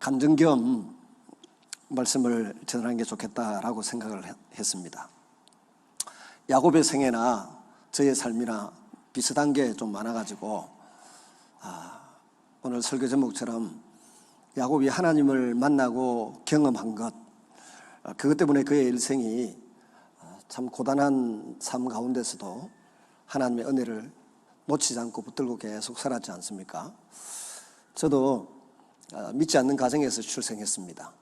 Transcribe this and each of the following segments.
간증 겸 말씀을 전하는 게 좋겠다라고 생각을 했습니다. 야곱의 생애나 저의 삶이나 비슷한 게 좀 많아가지고 오늘 설교 제목처럼 야곱이 하나님을 만나고 경험한 것, 그것 때문에 그의 일생이 참 고단한 삶 가운데서도 하나님의 은혜를 놓치지 않고 붙들고 계속 살았지 않습니까? 저도 믿지 않는 가정에서 출생했습니다.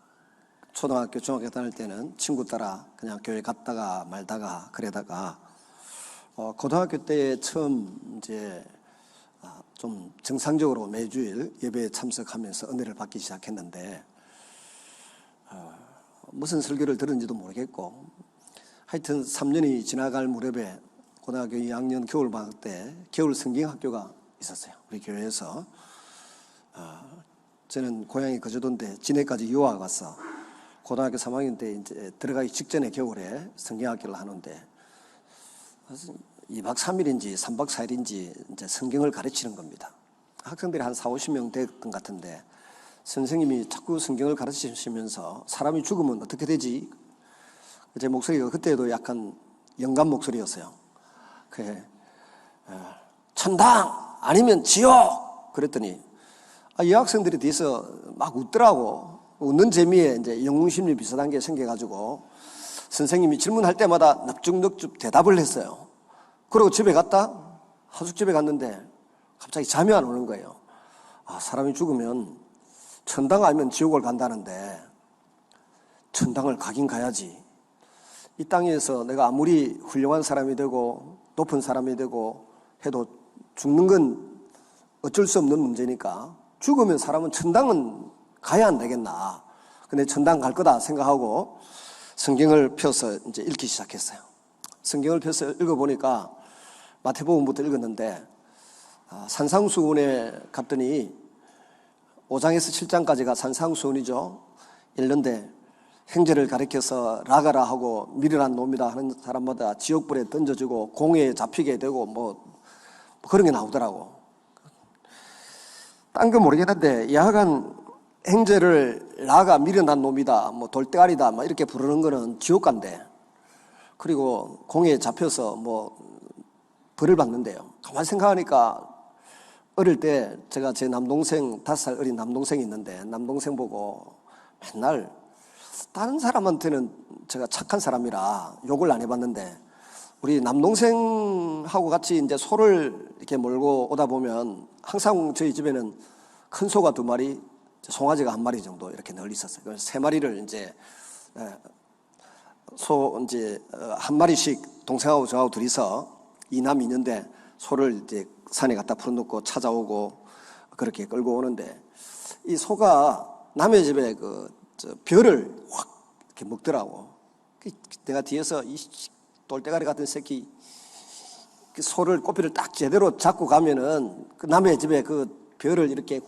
초등학교, 중학교 다닐 때는 친구 따라 그냥 교회 갔다가 말다가 그러다가 고등학교 때 처음 이제 좀 정상적으로 매주일 예배에 참석하면서 은혜를 받기 시작했는데 무슨 설교를 들은지도 모르겠고 하여튼 3년이 지나갈 무렵에 고등학교 2학년 겨울방학 때 겨울 성경학교가 있었어요. 우리 교회에서. 저는 고향이 거제도인데 진해까지 유학 와서 고등학교 3학년 때 이제 들어가기 직전에 겨울에 성경학교를 하는데 2박 3일인지 3박 4일인지 이제 성경을 가르치는 겁니다. 학생들이 한 40-50명 됐던 것 같은데 선생님이 자꾸 성경을 가르치시면서 사람이 죽으면 어떻게 되지? 제 목소리가 그때도 약간 영감 목소리였어요. 그래, 천당 아니면 지옥 그랬더니 여학생들이 뒤에서 막 웃더라고. 웃는 재미에 이제 영웅심리 비슷한 게 생겨가지고 선생님이 질문할 때마다 넙죽넙죽 대답을 했어요. 그리고 집에 갔다 하숙집에 갔는데 갑자기 잠이 안 오는 거예요. 사람이 죽으면 천당 아니면 지옥을 간다는데 천당을 가긴 가야지. 이 땅에서 내가 아무리 훌륭한 사람이 되고 높은 사람이 되고 해도 죽는 건 어쩔 수 없는 문제니까 죽으면 사람은 천당은 가야 안 되겠나. 근데 천당 갈 거다 생각하고 성경을 펴서 이제 읽기 시작했어요. 성경을 펴서 읽어보니까 마태복음부터 읽었는데 산상수훈에 갔더니 5장에서 7장까지가 산상수훈이죠. 읽는데 형제를 가리켜서 라가라 하고 미련한 놈이다 하는 사람마다 지옥불에 던져주고 공회에 잡히게 되고 뭐 그런 게 나오더라고. 딴 거 모르겠는데 야간 형제를 라가 미련한 놈이다 뭐 돌대가리다 막 이렇게 부르는 거는 지옥 간대. 그리고 공회에 잡혀서 뭐 벌을 받는데요. 가만히 생각하니까 어릴 때 제가 제 남동생 5살 어린 남동생이 있는데 남동생 보고 맨날 다른 사람한테는 제가 착한 사람이라 욕을 안 해봤는데 우리 남동생하고 같이 이제 소를 이렇게 몰고 오다 보면 항상 저희 집에는 큰 소가 2마리, 송아지가 1마리 정도 이렇게 늘 있었어요. 그래서 3마리를 이제 소 이제 1마리씩 동생하고 저하고 둘이서 2남 2녀인데 소를 이제 산에 갖다 풀어놓고 찾아오고 그렇게 끌고 오는데 이 소가 남의 집에 벼를 확 이렇게 먹더라고. 내가 뒤에서 이 돌대가리 같은 새끼 그 소를 꼬피를 딱 제대로 잡고 가면은 그 남의 집에 그 벼를 이렇게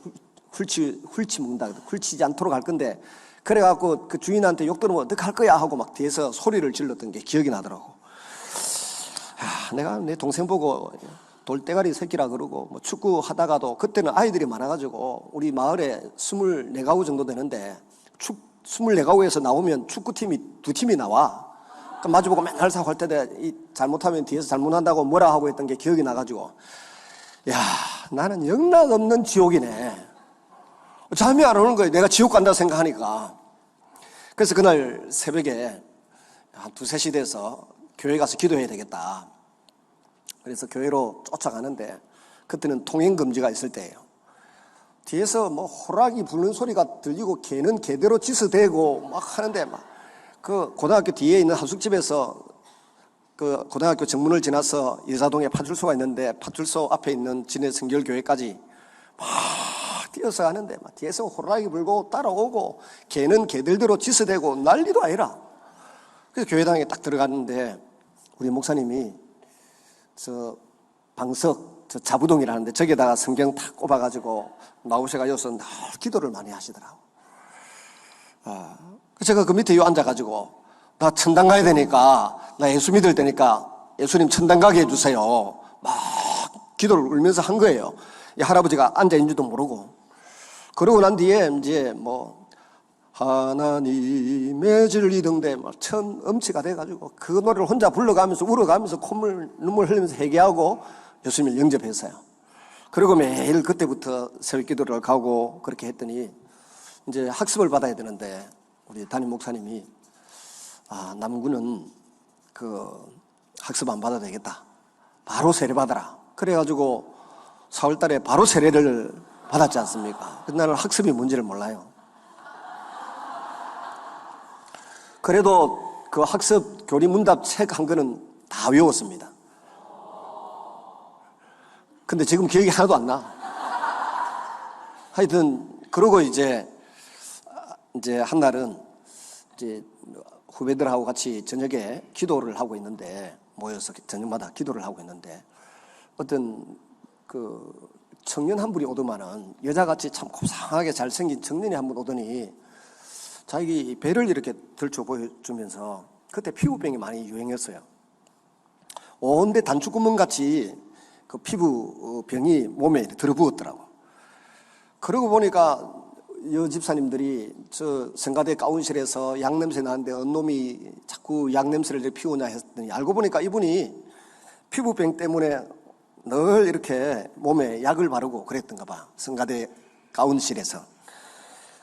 훌치 먹는다. 훌치지 않도록 할 건데 그래갖고 그 주인한테 욕 들으면 어떡할 거야 하고 막 뒤에서 소리를 질렀던 게 기억이 나더라고. 내가 내 동생 보고 돌대가리 새끼라 그러고 뭐 축구 하다가도 그때는 아이들이 많아가지고 우리 마을에 24가구 정도 되는데 24가구에서 나오면 축구팀이 2팀이 나와. 그럼 마주보고 맨날 사고 할 때 잘못하면 뒤에서 잘못한다고 뭐라 하고 했던 게 기억이 나가지고 야 나는 영락 없는 지옥이네. 잠이 안 오는 거예요. 내가 지옥 간다 생각하니까. 그래서 그날 새벽에 한 2-3시 돼서 교회 가서 기도해야 되겠다. 그래서 교회로 쫓아가는데 그때는 통행금지가 있을 때예요. 뒤에서 뭐 호랑이 부는 소리가 들리고 개는 개대로 짖어대고 막 하는데 막 그 고등학교 뒤에 있는 하숙집에서 그 고등학교 정문을 지나서 여사동에 파출소가 있는데 파출소 앞에 있는 진해 성결교회까지 막 뛰어서 가는데 막 뒤에서 호랑이 불고 따라오고 개는 개들대로 짖어대고 난리도 아니라. 그래서 교회당에 딱 들어갔는데 우리 목사님이 저 방석 저 자부동이라는데 저기다가 성경 탁 꼽아가지고 나오셔가지고 늘 기도를 많이 하시더라고. 제가 그 밑에 앉아가지고 나 천당 가야 되니까 나 예수 믿을 테니까 예수님 천당 가게 해주세요. 막 기도를 울면서 한 거예요. 이 할아버지가 앉아있는지도 모르고. 그러고 난 뒤에 이제 뭐 하나님의 진리 등대 막 천 음치가 돼가지고 그 노래를 혼자 불러가면서 울어가면서 눈물 흘리면서 회개하고 예수님을 영접했어요. 그리고 매일 그때부터 새벽기도를 가고 그렇게 했더니 이제 학습을 받아야 되는데 우리 담임 목사님이 남구는 그 학습 안 받아도 되겠다. 바로 세례 받아라. 그래가지고 4월 달에 바로 세례를 받았지 않습니까? 그날은 학습이 뭔지를 몰라요. 그래도 그 학습 교리 문답 책 한 권은 다 외웠습니다. 근데 지금 기억이 하나도 안 나. 하여튼 그러고 이제 한날은 이제 후배들하고 같이 저녁에 기도를 하고 있는데 모여서 저녁마다 기도를 하고 있는데 어떤 그 청년 한 분이 오더만은 여자같이 참 곱상하게 잘생긴 청년이 한 분 오더니 자기 배를 이렇게 들쳐 보여주면서 그때 피부병이 많이 유행했어요. 온데 단추구멍같이 그 피부병이 몸에 들어부었더라고. 그러고 보니까 여 집사님들이 저 성가대 가운실에서 양냄새 나는데 어느 놈이 자꾸 양냄새를 피우냐 했더니 알고 보니까 이분이 피부병 때문에 늘 이렇게 몸에 약을 바르고 그랬던가 봐. 성가대 가운실에서.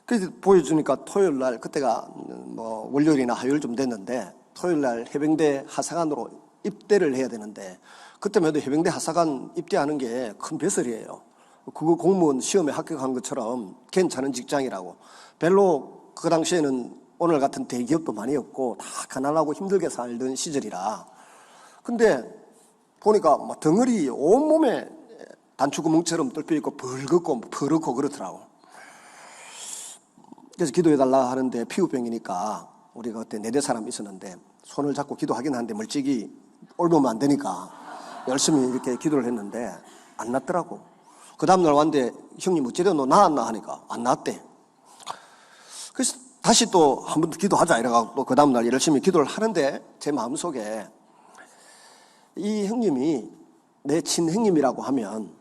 그래서 보여주니까 토요일 날 그때가 뭐 월요일이나 화요일쯤 됐는데 토요일 날 해병대 하사관으로 입대를 해야 되는데 그때만 해도 해병대 하사관 입대하는 게 큰 배설이에요. 그거 공무원 시험에 합격한 것처럼 괜찮은 직장이라고. 별로 그 당시에는 오늘 같은 대기업도 많이 없고 다 가난하고 힘들게 살던 시절이라. 근데 보니까 뭐 덩어리 온몸에 단추구멍처럼 뚫려 있고 벌겋고 퍼렇고 그렇더라고. 그래서 기도해달라 하는데 피부병이니까 우리가 그때 4대 사람 있었는데 손을 잡고 기도하긴 하는데 멀찍이 올보면 안 되니까 열심히 이렇게 기도를 했는데 안 낫더라고. 그 다음날 왔는데 형님 어찌래 너 나았나 하니까 안 낫대. 그래서 다시 또 한 번 더 기도하자 이래가지고 또 그 다음날 열심히 기도를 하는데 제 마음속에 이 형님이 내 친형님이라고 하면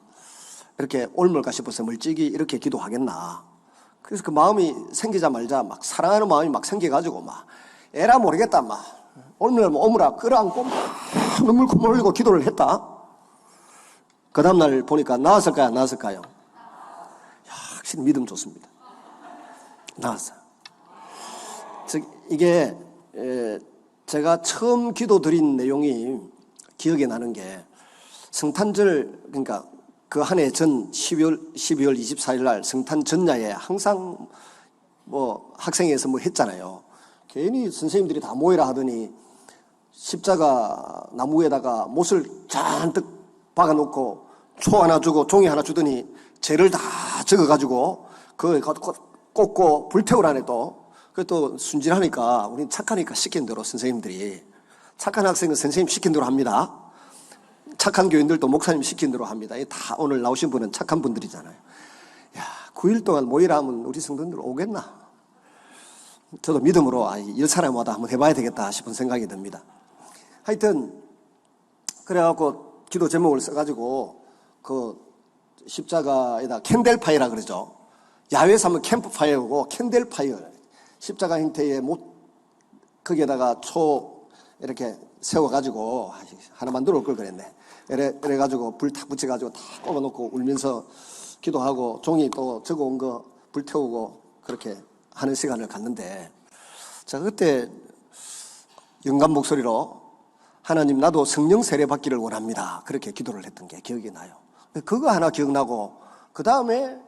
이렇게 옮을까 싶어서 멀찍이 이렇게 기도하겠나. 그래서 그 마음이 생기자마자 막 사랑하는 마음이 막 생겨가지고 막 에라 모르겠다 막 옮으면 오므라 끌어안고 막 눈물 콧물 흘리고 기도를 했다. 그 다음날 보니까 나았을까요 안 나았을까요? 확실히 믿음 좋습니다. 나았어요. 즉 이게 제가 처음 기도 드린 내용이 기억에 나는 게 성탄절 그러니까 그 한 해 전 12월 24일 날 성탄 전야에 항상 뭐 학생회에서 뭐 했잖아요. 괜히 선생님들이 다 모이라 하더니 십자가 나무에다가 못을 잔뜩 박아놓고 초 하나 주고 종이 하나 주더니 죄를 다 적어가지고 그거 꽂고 불태우라네 또. 그게 또 순진하니까 우린 착하니까 시킨 대로 선생님들이 착한 학생은 선생님 시킨 대로 합니다. 착한 교인들도 목사님 시킨 대로 합니다. 다 오늘 나오신 분은 착한 분들이잖아요. 야, 9일 동안 모이라 하면 우리 성도들 오겠나? 저도 믿음으로 10사람마다 한번 해봐야 되겠다 싶은 생각이 듭니다. 하여튼 그래갖고 기도 제목을 써가지고 그 십자가에다 캔델파이라 그러죠. 야외에서 하면 캠프파이어고 캔델파이어 십자가 형태의 거기에다가 초 이렇게 세워가지고 하나 만들어 올 걸 그랬네. 이래가지고 불 탁 붙여가지고 다 꼽아놓고 울면서 기도하고 종이 또 적어온 거 불태우고 그렇게 하는 시간을 갖는데 제가 그때 영감 목소리로 하나님 나도 성령 세례 받기를 원합니다. 그렇게 기도를 했던 게 기억이 나요. 그거 하나 기억나고 그 다음에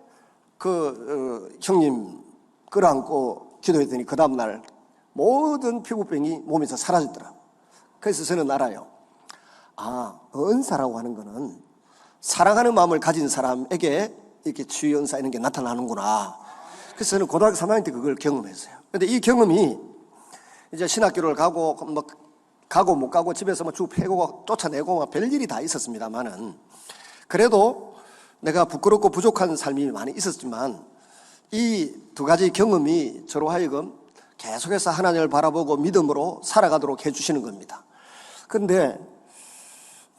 형님 끌어안고 기도했더니 그 다음날 모든 피부병이 몸에서 사라졌더라고요. 그래서 저는 알아요. 은사라고 하는 거는 사랑하는 마음을 가진 사람에게 이렇게 치유 은사 이런 게 나타나는구나. 그래서 저는 고등학교 3학년 때 그걸 경험했어요. 근데 이 경험이 이제 신학교를 가고 못 가고 집에서 쭉 패고 쫓아내고 막 별일이 다 있었습니다만은 그래도 내가 부끄럽고 부족한 삶이 많이 있었지만 이 두 가지 경험이 저로 하여금 계속해서 하나님을 바라보고 믿음으로 살아가도록 해주시는 겁니다. 그런데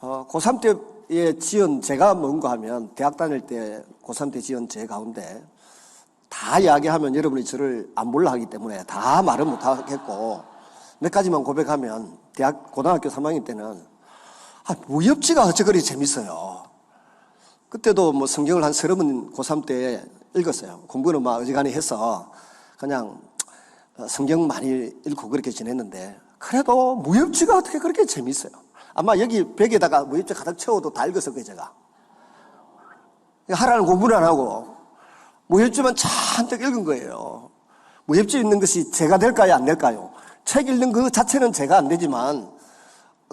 고3 때의 지은 제가 뭔가 하면 대학 다닐 때 고3 때 지은 제 가운데 다 이야기하면 여러분이 저를 안 몰라 하기 때문에 다 말은 못 하겠고, 몇 가지만 고백하면, 고등학교 3학년 때는, 무협지가 어쩌그리 재밌어요. 그때도 뭐 성경을 한 30은 고3 때 읽었어요. 공부는 막 어지간히 해서 그냥 성경 많이 읽고 그렇게 지냈는데, 그래도 무협지가 어떻게 그렇게 재밌어요. 아마 여기 벽에다가 무협지 가득 채워도 다 읽었을 거예요, 제가. 하라는 공부는 안 하고 무협지만 잔뜩 읽은 거예요. 무협지 읽는 것이 제가 될까요, 안 될까요? 책 읽는 그 자체는 제가 안 되지만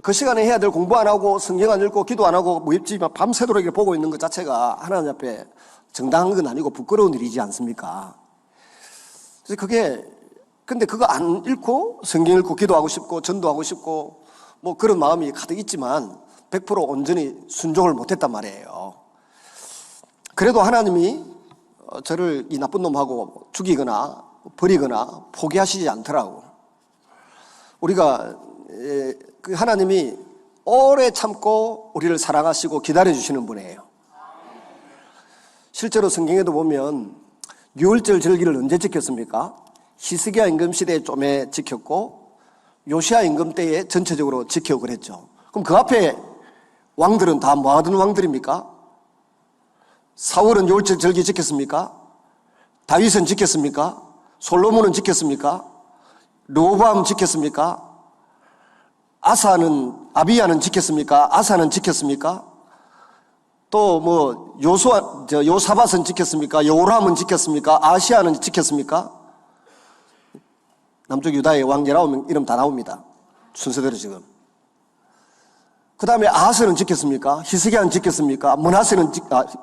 그 시간에 해야 될 공부 안 하고 성경 안 읽고 기도 안 하고 무협지만 밤새도록 이렇게 보고 있는 것 자체가 하나님 앞에 정당한 건 아니고 부끄러운 일이지 않습니까? 그래서 근데 그거 안 읽고 성경 읽고 기도하고 싶고 전도하고 싶고 뭐 그런 마음이 가득 있지만 100% 온전히 순종을 못했단 말이에요. 그래도 하나님이 저를 이 나쁜 놈하고 죽이거나 버리거나 포기하시지 않더라고. 우리가 그 하나님이 오래 참고 우리를 사랑하시고 기다려주시는 분이에요. 실제로 성경에도 보면 유월절 절기를 언제 지켰습니까? 히스기야 임금 시대에 좀에 지켰고 요시야 임금 때에 전체적으로 지키고 그랬죠. 그럼 그 앞에 왕들은 다 뭐 하던 왕들입니까? 사울은 유월절 절기 지켰습니까? 다윗은 지켰습니까? 솔로몬은 지켰습니까? 르호보암 지켰습니까? 아비야는 지켰습니까? 아사는 지켰습니까? 또 뭐 요사밧은 지켰습니까? 여호람은 지켰습니까? 아시아는 지켰습니까? 남쪽 유다의 왕 19명 이름 다 나옵니다. 순서대로 지금. 그 다음에 아하스는 지켰습니까? 히스기야는 지켰습니까?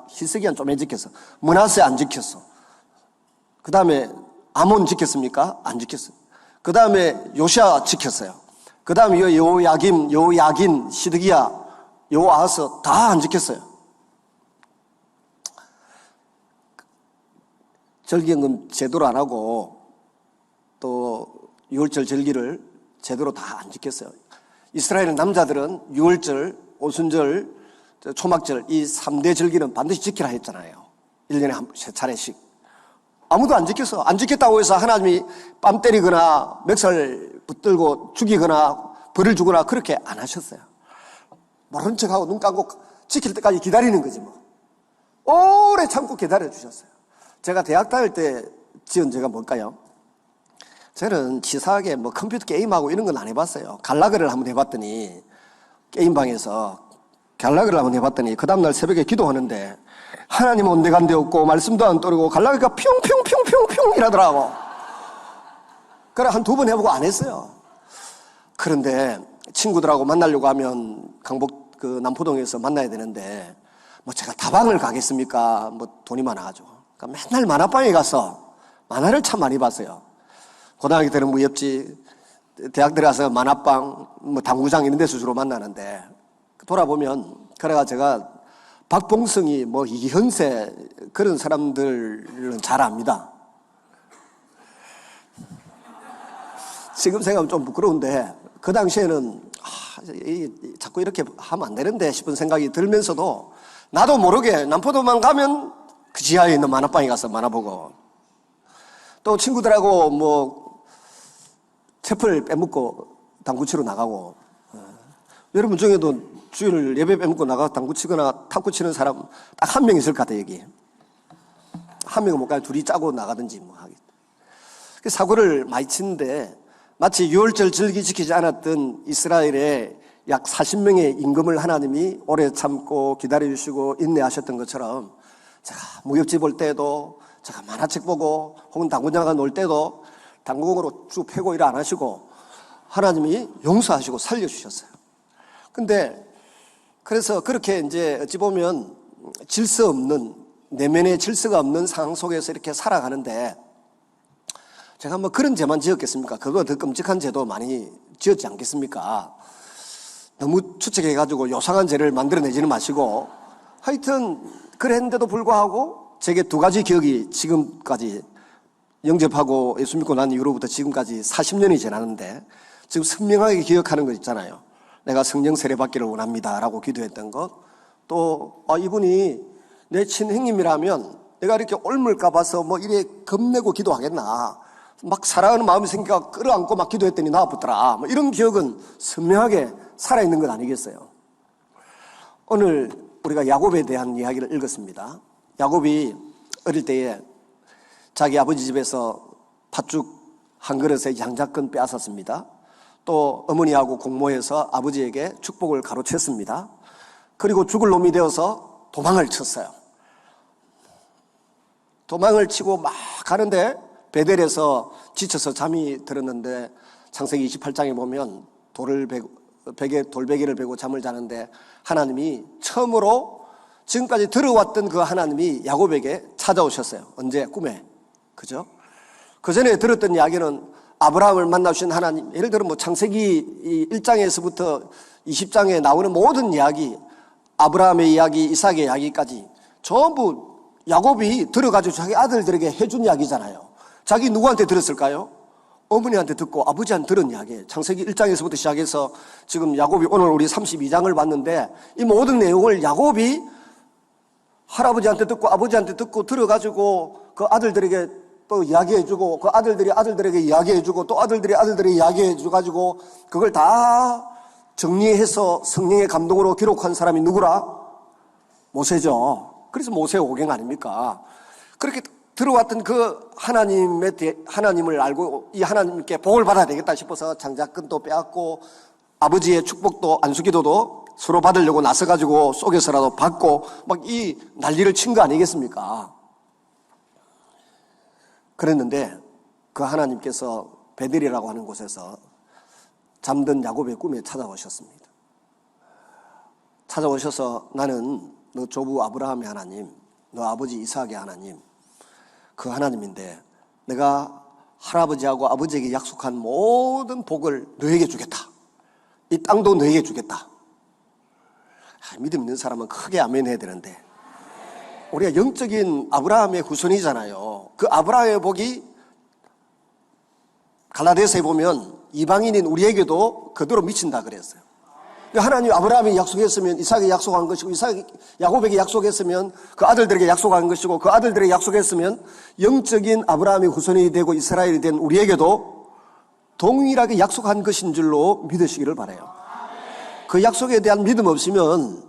히스기야는 좀 지켰어. 므낫세 안 지켰어. 그 다음에 아몬 지켰습니까? 안 지켰어요. 그 다음에 요시야 지켰어요. 그 다음에 여호야긴, 시드기야, 여호아하스 다 안 지켰어요. 절기연금 제대로 안 하고 또 유월절 절기를 제대로 다 안 지켰어요. 이스라엘 남자들은 유월절, 오순절, 초막절 이 3대 절기는 반드시 지키라 했잖아요. 1년에 세 차례씩. 아무도 안 지켰어. 안 지켰다고 해서 하나님이 뺨 때리거나 멱살 붙들고 죽이거나 벌을 주거나 그렇게 안 하셨어요. 모른 척하고 눈 감고 지킬 때까지 기다리는 거지 뭐. 오래 참고 기다려주셨어요. 제가 대학 다닐 때 지은 제가 뭘까요? 저는 치사하게 뭐 컴퓨터 게임하고 이런 건 안 해봤어요. 갈라그를 한번 해봤더니 게임방에서 갈라그를 한번 해봤더니 그 다음날 새벽에 기도하는데 하나님은 온데간데 없고 말씀도 안 떠르고 갈라그가 평평평평평 이라더라고. 그래 한 2번 해보고 안 했어요. 그런데 친구들하고 만나려고 하면 강북 그 남포동에서 만나야 되는데 뭐 제가 다방을 가겠습니까? 뭐 돈이 많아가지고. 그러니까 맨날 만화방에 가서 만화를 참 많이 봤어요. 고등학교 때는 무협지, 대학 들어가서 만화방, 뭐 당구장 이런 데서 주로 만나는데 돌아보면 그래가 제가 박봉성이 뭐 이현세 그런 사람들은 잘 압니다. 지금 생각하면 좀 부끄러운데 그 당시에는 자꾸 이렇게 하면 안 되는데 싶은 생각이 들면서도 나도 모르게 남포도만 가면 그 지하에 있는 만화방에 가서 만화 보고 또 친구들하고 뭐 채플 빼먹고 당구 치러 나가고 여러분 중에도 주일 예배 빼먹고 나가서 당구 치거나 탁구 치는 사람 딱 한 명 있을 것 같아 여기. 한 명은 못 가요. 둘이 짜고 나가든지 뭐 하겠다. 사고를 많이 치는데 마치 유월절 절기 지키지 않았던 이스라엘의 약 40명의 임금을 하나님이 오래 참고 기다려주시고 인내하셨던 것처럼 제가 무협지 볼 때도 제가 만화책 보고 혹은 당구장가 놀 때도 당구공으로 쭉 패고 일 안 하시고 하나님이 용서하시고 살려주셨어요. 근데 그래서 그렇게 이제 어찌 보면 질서 없는 내면의 질서가 없는 상황 속에서 이렇게 살아가는데 제가 뭐 그런 죄만 지었겠습니까? 그거 더 끔찍한 죄도 많이 지었지 않겠습니까? 너무 추측해가지고 요상한 죄를 만들어내지는 마시고 하여튼 그랬는데도 불구하고 제게 2가지 기억이 지금까지 영접하고 예수 믿고 난 이후로부터 지금까지 40년이 지났는데 지금 선명하게 기억하는 거 있잖아요. 내가 성령 세례 받기를 원합니다 라고 기도했던 것, 또 이분이 내 친형님이라면 내가 이렇게 옮을까 봐서 뭐 이래 겁내고 기도하겠나. 막 사랑하는 마음이 생기가 끌어안고 막 기도했더니 나아붙더라. 뭐 이런 기억은 선명하게 살아있는 건 아니겠어요. 오늘 우리가 야곱에 대한 이야기를 읽었습니다. 야곱이 어릴 때에 자기 아버지 집에서 팥죽 한 그릇에 양자권 빼앗았습니다. 또 어머니하고 공모해서 아버지에게 축복을 가로챘습니다. 그리고 죽을 놈이 되어서 도망을 쳤어요. 도망을 치고 막 가는데 베델에서 지쳐서 잠이 들었는데 창세기 28장에 보면 돌베개를 베고 잠을 자는데 하나님이 처음으로 지금까지 들어왔던 그 하나님이 야곱에게 찾아오셨어요. 언제? 꿈에. 그죠? 그 전에 들었던 이야기는 아브라함을 만나주신 하나님, 예를 들어 뭐 창세기 1장에서부터 20장에 나오는 모든 이야기, 아브라함의 이야기, 이삭의 이야기까지 전부 야곱이 들어가지고 자기 아들들에게 해준 이야기잖아요. 자기 누구한테 들었을까요? 어머니한테 듣고 아버지한테 들은 이야기예요. 창세기 1장에서부터 시작해서 지금 야곱이 오늘 우리 32장을 봤는데 이 모든 내용을 야곱이 할아버지한테 듣고 아버지한테 듣고 들어가지고 그 아들들에게 또 이야기해주고 그 아들들이 아들들에게 이야기해주고 또 아들들이 아들들에게 이야기해줘가지고 그걸 다 정리해서 성령의 감동으로 기록한 사람이 누구라? 모세죠. 그래서 모세 오경 아닙니까? 그렇게 들어왔던 그 하나님을 알고 이 하나님께 복을 받아야 되겠다 싶어서 장자권도 빼앗고 아버지의 축복도 안수기도도 서로 받으려고 나서가지고 속에서라도 받고 막 이 난리를 친 거 아니겠습니까? 그랬는데 그 하나님께서 베델이라고 하는 곳에서 잠든 야곱의 꿈에 찾아오셨습니다. 찾아오셔서 나는 너 조부 아브라함의 하나님, 너 아버지 이삭의 하나님, 그 하나님인데 내가 할아버지하고 아버지에게 약속한 모든 복을 너에게 주겠다. 이 땅도 너에게 주겠다. 믿음 있는 사람은 크게 아멘 해야 되는데 우리가 영적인 아브라함의 후손이잖아요. 그 아브라함의 복이 갈라디아서에 보면 이방인인 우리에게도 그대로 미친다 그랬어요. 하나님 아브라함이 약속했으면 이삭에게 약속한 것이고 이삭이 야곱에게 약속했으면 그 아들들에게 약속한 것이고 그 아들들에게 약속했으면 영적인 아브라함의 후손이 되고 이스라엘이 된 우리에게도 동일하게 약속한 것인 줄로 믿으시기를 바라요. 그 약속에 대한 믿음 없으면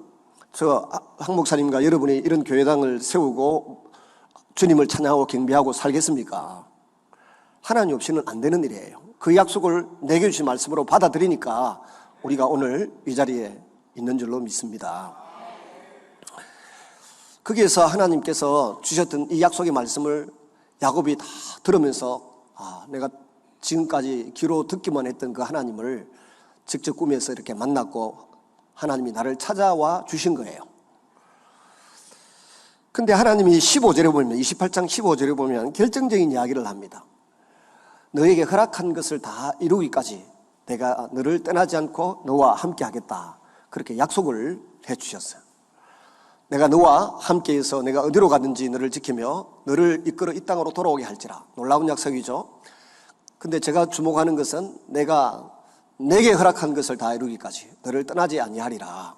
저 한 목사님과 여러분이 이런 교회당을 세우고 주님을 찬양하고 경배하고 살겠습니까? 하나님 없이는 안 되는 일이에요. 그 약속을 내게 주신 말씀으로 받아들이니까 우리가 오늘 이 자리에 있는 줄로 믿습니다. 거기에서 하나님께서 주셨던 이 약속의 말씀을 야곱이 다 들으면서 내가 지금까지 귀로 듣기만 했던 그 하나님을 직접 꿈에서 이렇게 만났고 하나님이 나를 찾아와 주신 거예요. 근데 하나님이 15절에 보면 28장 15절에 보면 결정적인 이야기를 합니다. 너에게 허락한 것을 다 이루기까지 내가 너를 떠나지 않고 너와 함께 하겠다. 그렇게 약속을 해 주셨어요. 내가 너와 함께해서 내가 어디로 가든지 너를 지키며 너를 이끌어 이 땅으로 돌아오게 할지라. 놀라운 약속이죠. 근데 제가 주목하는 것은 내가 내게 허락한 것을 다 이루기까지 너를 떠나지 아니하리라.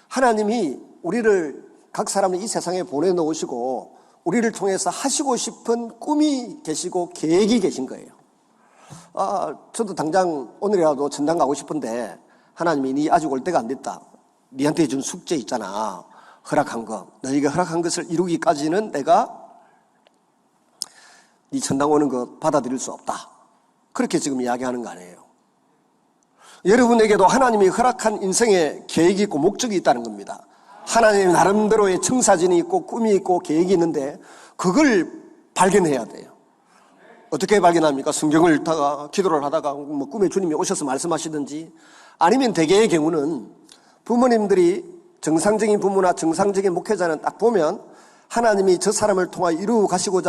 하나님이 우리를 각 사람을 이 세상에 보내놓으시고 우리를 통해서 하시고 싶은 꿈이 계시고 계획이 계신 거예요. 저도 당장 오늘이라도 전당 가고 싶은데 하나님이 니 아직 올 때가 안 됐다. 니한테 준 숙제 있잖아. 허락한 거. 너희가 허락한 것을 이루기까지는 내가 니 전당 오는 거 받아들일 수 없다. 그렇게 지금 이야기하는 거 아니에요. 여러분에게도 하나님이 허락한 인생의 계획이 있고 목적이 있다는 겁니다. 하나님 나름대로의 청사진이 있고 꿈이 있고 계획이 있는데 그걸 발견해야 돼요. 어떻게 발견합니까? 성경을 읽다가 기도를 하다가 뭐 꿈에 주님이 오셔서 말씀하시든지 아니면 대개의 경우는 부모님들이 정상적인 부모나 정상적인 목회자는 딱 보면 하나님이 저 사람을 통하여 이루어 가시고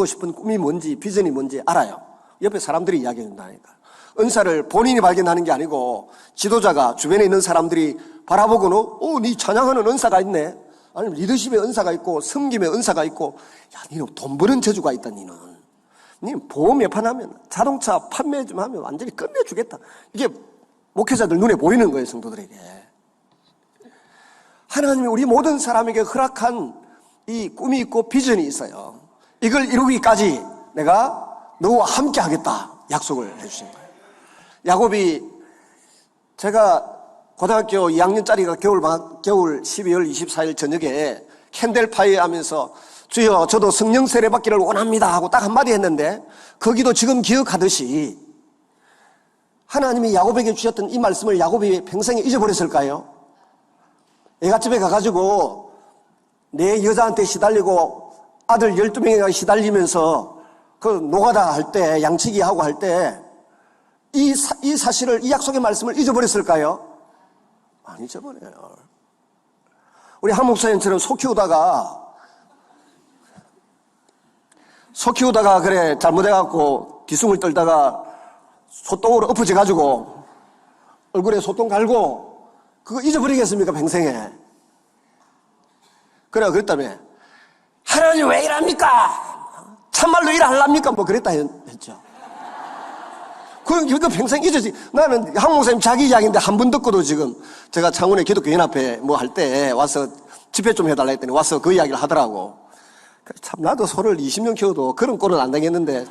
싶은 꿈이 뭔지 비전이 뭔지 알아요. 옆에 사람들이 이야기해 준다니까. 은사를 본인이 발견하는 게 아니고 지도자가 주변에 있는 사람들이 바라보고는 네 찬양하는 은사가 있네. 아니면 리더십의 은사가 있고 섬김의 은사가 있고 야 니는 돈 버는 재주가 있다. 니는 보험 몇 판 하면 자동차 판매 좀 하면 완전히 끝내주겠다. 이게 목회자들 눈에 보이는 거예요. 성도들에게. 하나님이 우리 모든 사람에게 허락한 이 꿈이 있고 비전이 있어요. 이걸 이루기까지 내가 너와 함께 하겠다 약속을 해주신 거예요. 야곱이, 제가 고등학교 2학년짜리가 겨울 12월 24일 저녁에 캔델파이 하면서 주여 저도 성령 세례 받기를 원합니다 하고 딱 한마디 했는데, 거기도 지금 기억하듯이 하나님이 야곱에게 주셨던 이 말씀을 야곱이 평생에 잊어버렸을까요? 애갓집에 가가지고 내 여자한테 시달리고 아들 12명이가 시달리면서 그 노가다 할 때, 양치기 하고 할 때 이 사실을, 이 약속의 말씀을 잊어버렸을까요? 안 잊어버려요. 우리 한 목사님처럼 소 키우다가 그래 잘못해갖고 기승을 떨다가 소똥으로 엎어져가지고 얼굴에 소똥 갈고 그거 잊어버리겠습니까 평생에? 그래 그랬다며 하나님 왜 이랍니까? 참말로 일하랍니까? 뭐 그랬다 했죠. 그거 평생 잊어지. 나는 한 목사님 자기 이야기인데 한 번 듣고도 지금 제가 창원의 기독교 연합회 뭐 할 때 와서 집회 좀 해달라 했더니 와서 그 이야기를 하더라고. 참 나도 소를 20년 키워도 그런 꼴은 안 당했는데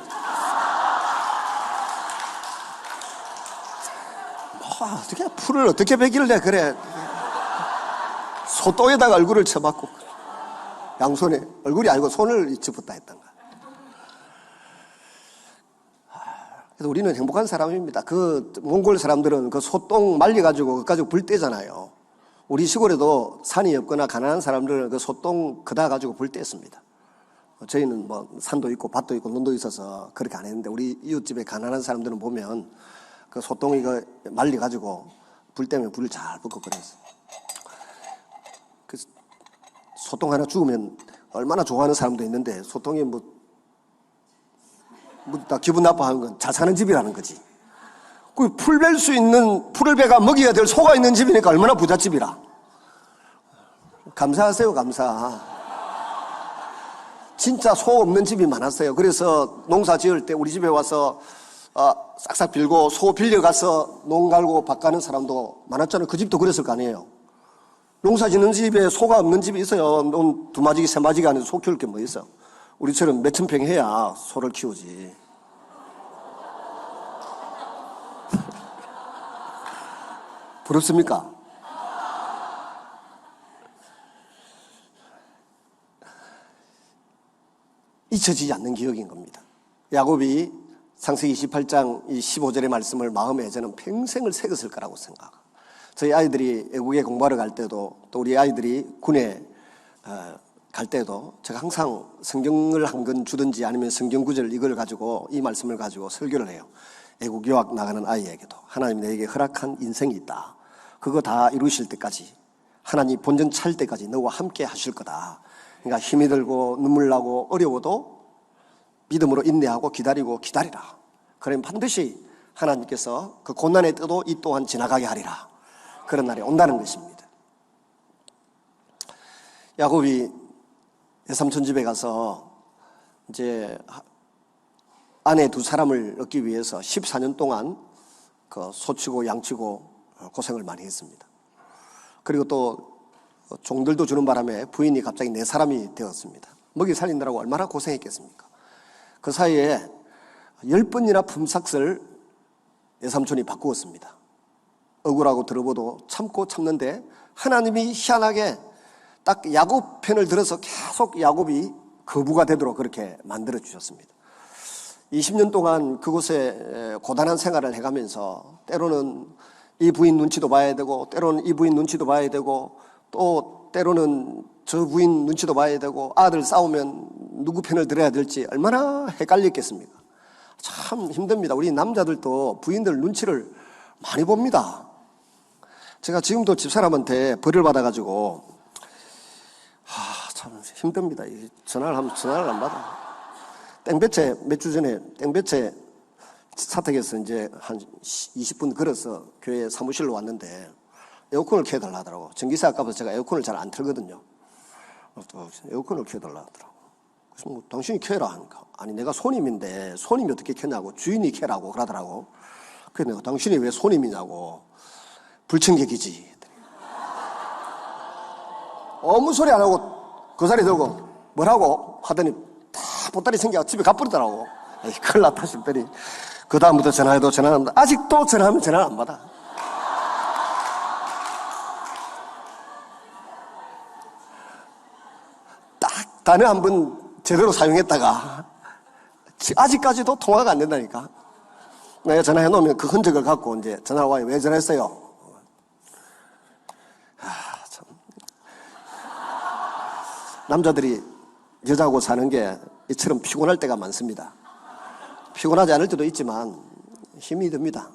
뭐 어떻게 풀을 어떻게 베길래 그래. 소똥에다가 얼굴을 쳐박고 양손에 얼굴이 아니고 손을 짚었다 했던가. 그래서 우리는 행복한 사람입니다. 그 몽골 사람들은 그 소똥 말려가지고 그거 가지고 불 떼잖아요. 우리 시골에도 산이 없거나 가난한 사람들은 그 소똥 그다 가지고 불 뗐습니다. 저희는 뭐 산도 있고 밭도 있고 논도 있어서 그렇게 안 했는데, 우리 이웃집에 가난한 사람들은 보면 그 소똥 이거 말려가지고 불 때문에 불을 잘 붙고 그랬어요. 그 소똥 하나 죽으면 얼마나 좋아하는 사람도 있는데, 소똥이 다 기분 나빠하는 건 잘 사는 집이라는 거지. 그 풀 벨 수 있는, 풀을 베가 먹여야 될 소가 있는 집이니까 얼마나 부잣집이라. 감사하세요, 감사. 진짜 소 없는 집이 많았어요. 그래서 농사 지을 때 우리 집에 와서 싹싹 빌고 소 빌려가서 농 갈고 밭 가는 사람도 많았잖아요. 그 집도 그랬을 거 아니에요. 농사 짓는 집에 소가 없는 집이 있어요. 논 2마지기 3마지기 안에 소 키울 게 뭐 있어. 우리처럼 몇천 평 해야 소를 키우지. 부럽습니까? 잊혀지지 않는 기억인 겁니다. 야곱이 창세기 28장 이 15절의 말씀을 마음에 저는 평생을 새겼을 거라고 생각합니다. 저희 아이들이 외국에 공부하러 갈 때도, 또 우리 아이들이 군에 갈 때도 제가 항상 성경을 한 권 주든지 아니면 성경 구절 이걸 가지고, 이 말씀을 가지고 설교를 해요. 외국 유학 나가는 아이에게도 하나님이 내게 허락한 인생이 있다. 그거 다 이루실 때까지, 하나님 본전 찰 때까지 너와 함께 하실 거다. 그러니까 힘이 들고 눈물 나고 어려워도 믿음으로 인내하고 기다리라. 그러면 반드시 하나님께서 그 고난의 때도 이 또한 지나가게 하리라. 그런 날이 온다는 것입니다. 야곱이 외삼촌 집에 가서 이제 아내 2사람을 얻기 위해서 14년 동안 그 소치고 양치고 고생을 많이 했습니다. 그리고 또 종들도 주는 바람에 부인이 갑자기 4사람이 되었습니다. 먹이 살린다고 얼마나 고생했겠습니까? 그 사이에 10번이나 품삯을 외삼촌이 바꾸었습니다. 억울하고 들어보도 참고 참는데, 하나님이 희한하게 딱 야곱 편을 들어서 계속 야곱이 거부가 되도록 그렇게 만들어 주셨습니다. 20년 동안 그곳에 고단한 생활을 해가면서 때로는 이 부인 눈치도 봐야 되고, 때로는 이 부인 눈치도 봐야 되고, 또 때로는 저 부인 눈치도 봐야 되고, 아들 싸우면 누구 편을 들어야 될지 얼마나 헷갈렸겠습니까? 참 힘듭니다. 우리 남자들도 부인들 눈치를 많이 봅니다. 제가 지금도 집사람한테 벌을 받아가지고 참 힘듭니다. 전화를 안 받아. 땡볕에 몇 주 전에 땡볕에 사택에서 이제 한 20분 걸어서 교회 사무실로 왔는데 에어컨을 켜달라 하더라고. 전기세 아까워서 제가 에어컨을 잘 안 틀거든요. 에어컨을 켜달라 하더라고. 그래서 뭐 당신이 켜라 하니까, 아니 내가 손님인데 손님이 어떻게 켜냐고, 주인이 켜라고 그러더라고. 그래서 내가 당신이 왜 손님이냐고, 불청객이지. 아무 소리 안 하고 그 자리 들고 뭐라고 하더니 다 보따리 챙겨 집에 가버리더라고. 에이, 큰일 났다 싶더니 그 다음부터 전화해도 전화 안 받아. 아직도 전화하면 전화를 안 받아. 딱 단어 한 번 제대로 사용했다가 아직까지도 통화가 안 된다니까. 내가 전화해 놓으면 그 흔적을 갖고 이제 전화가 와요. 왜 전화했어요? 참. 남자들이 여자하고 사는 게 이처럼 피곤할 때가 많습니다. 피곤하지 않을 때도 있지만 힘이 듭니다.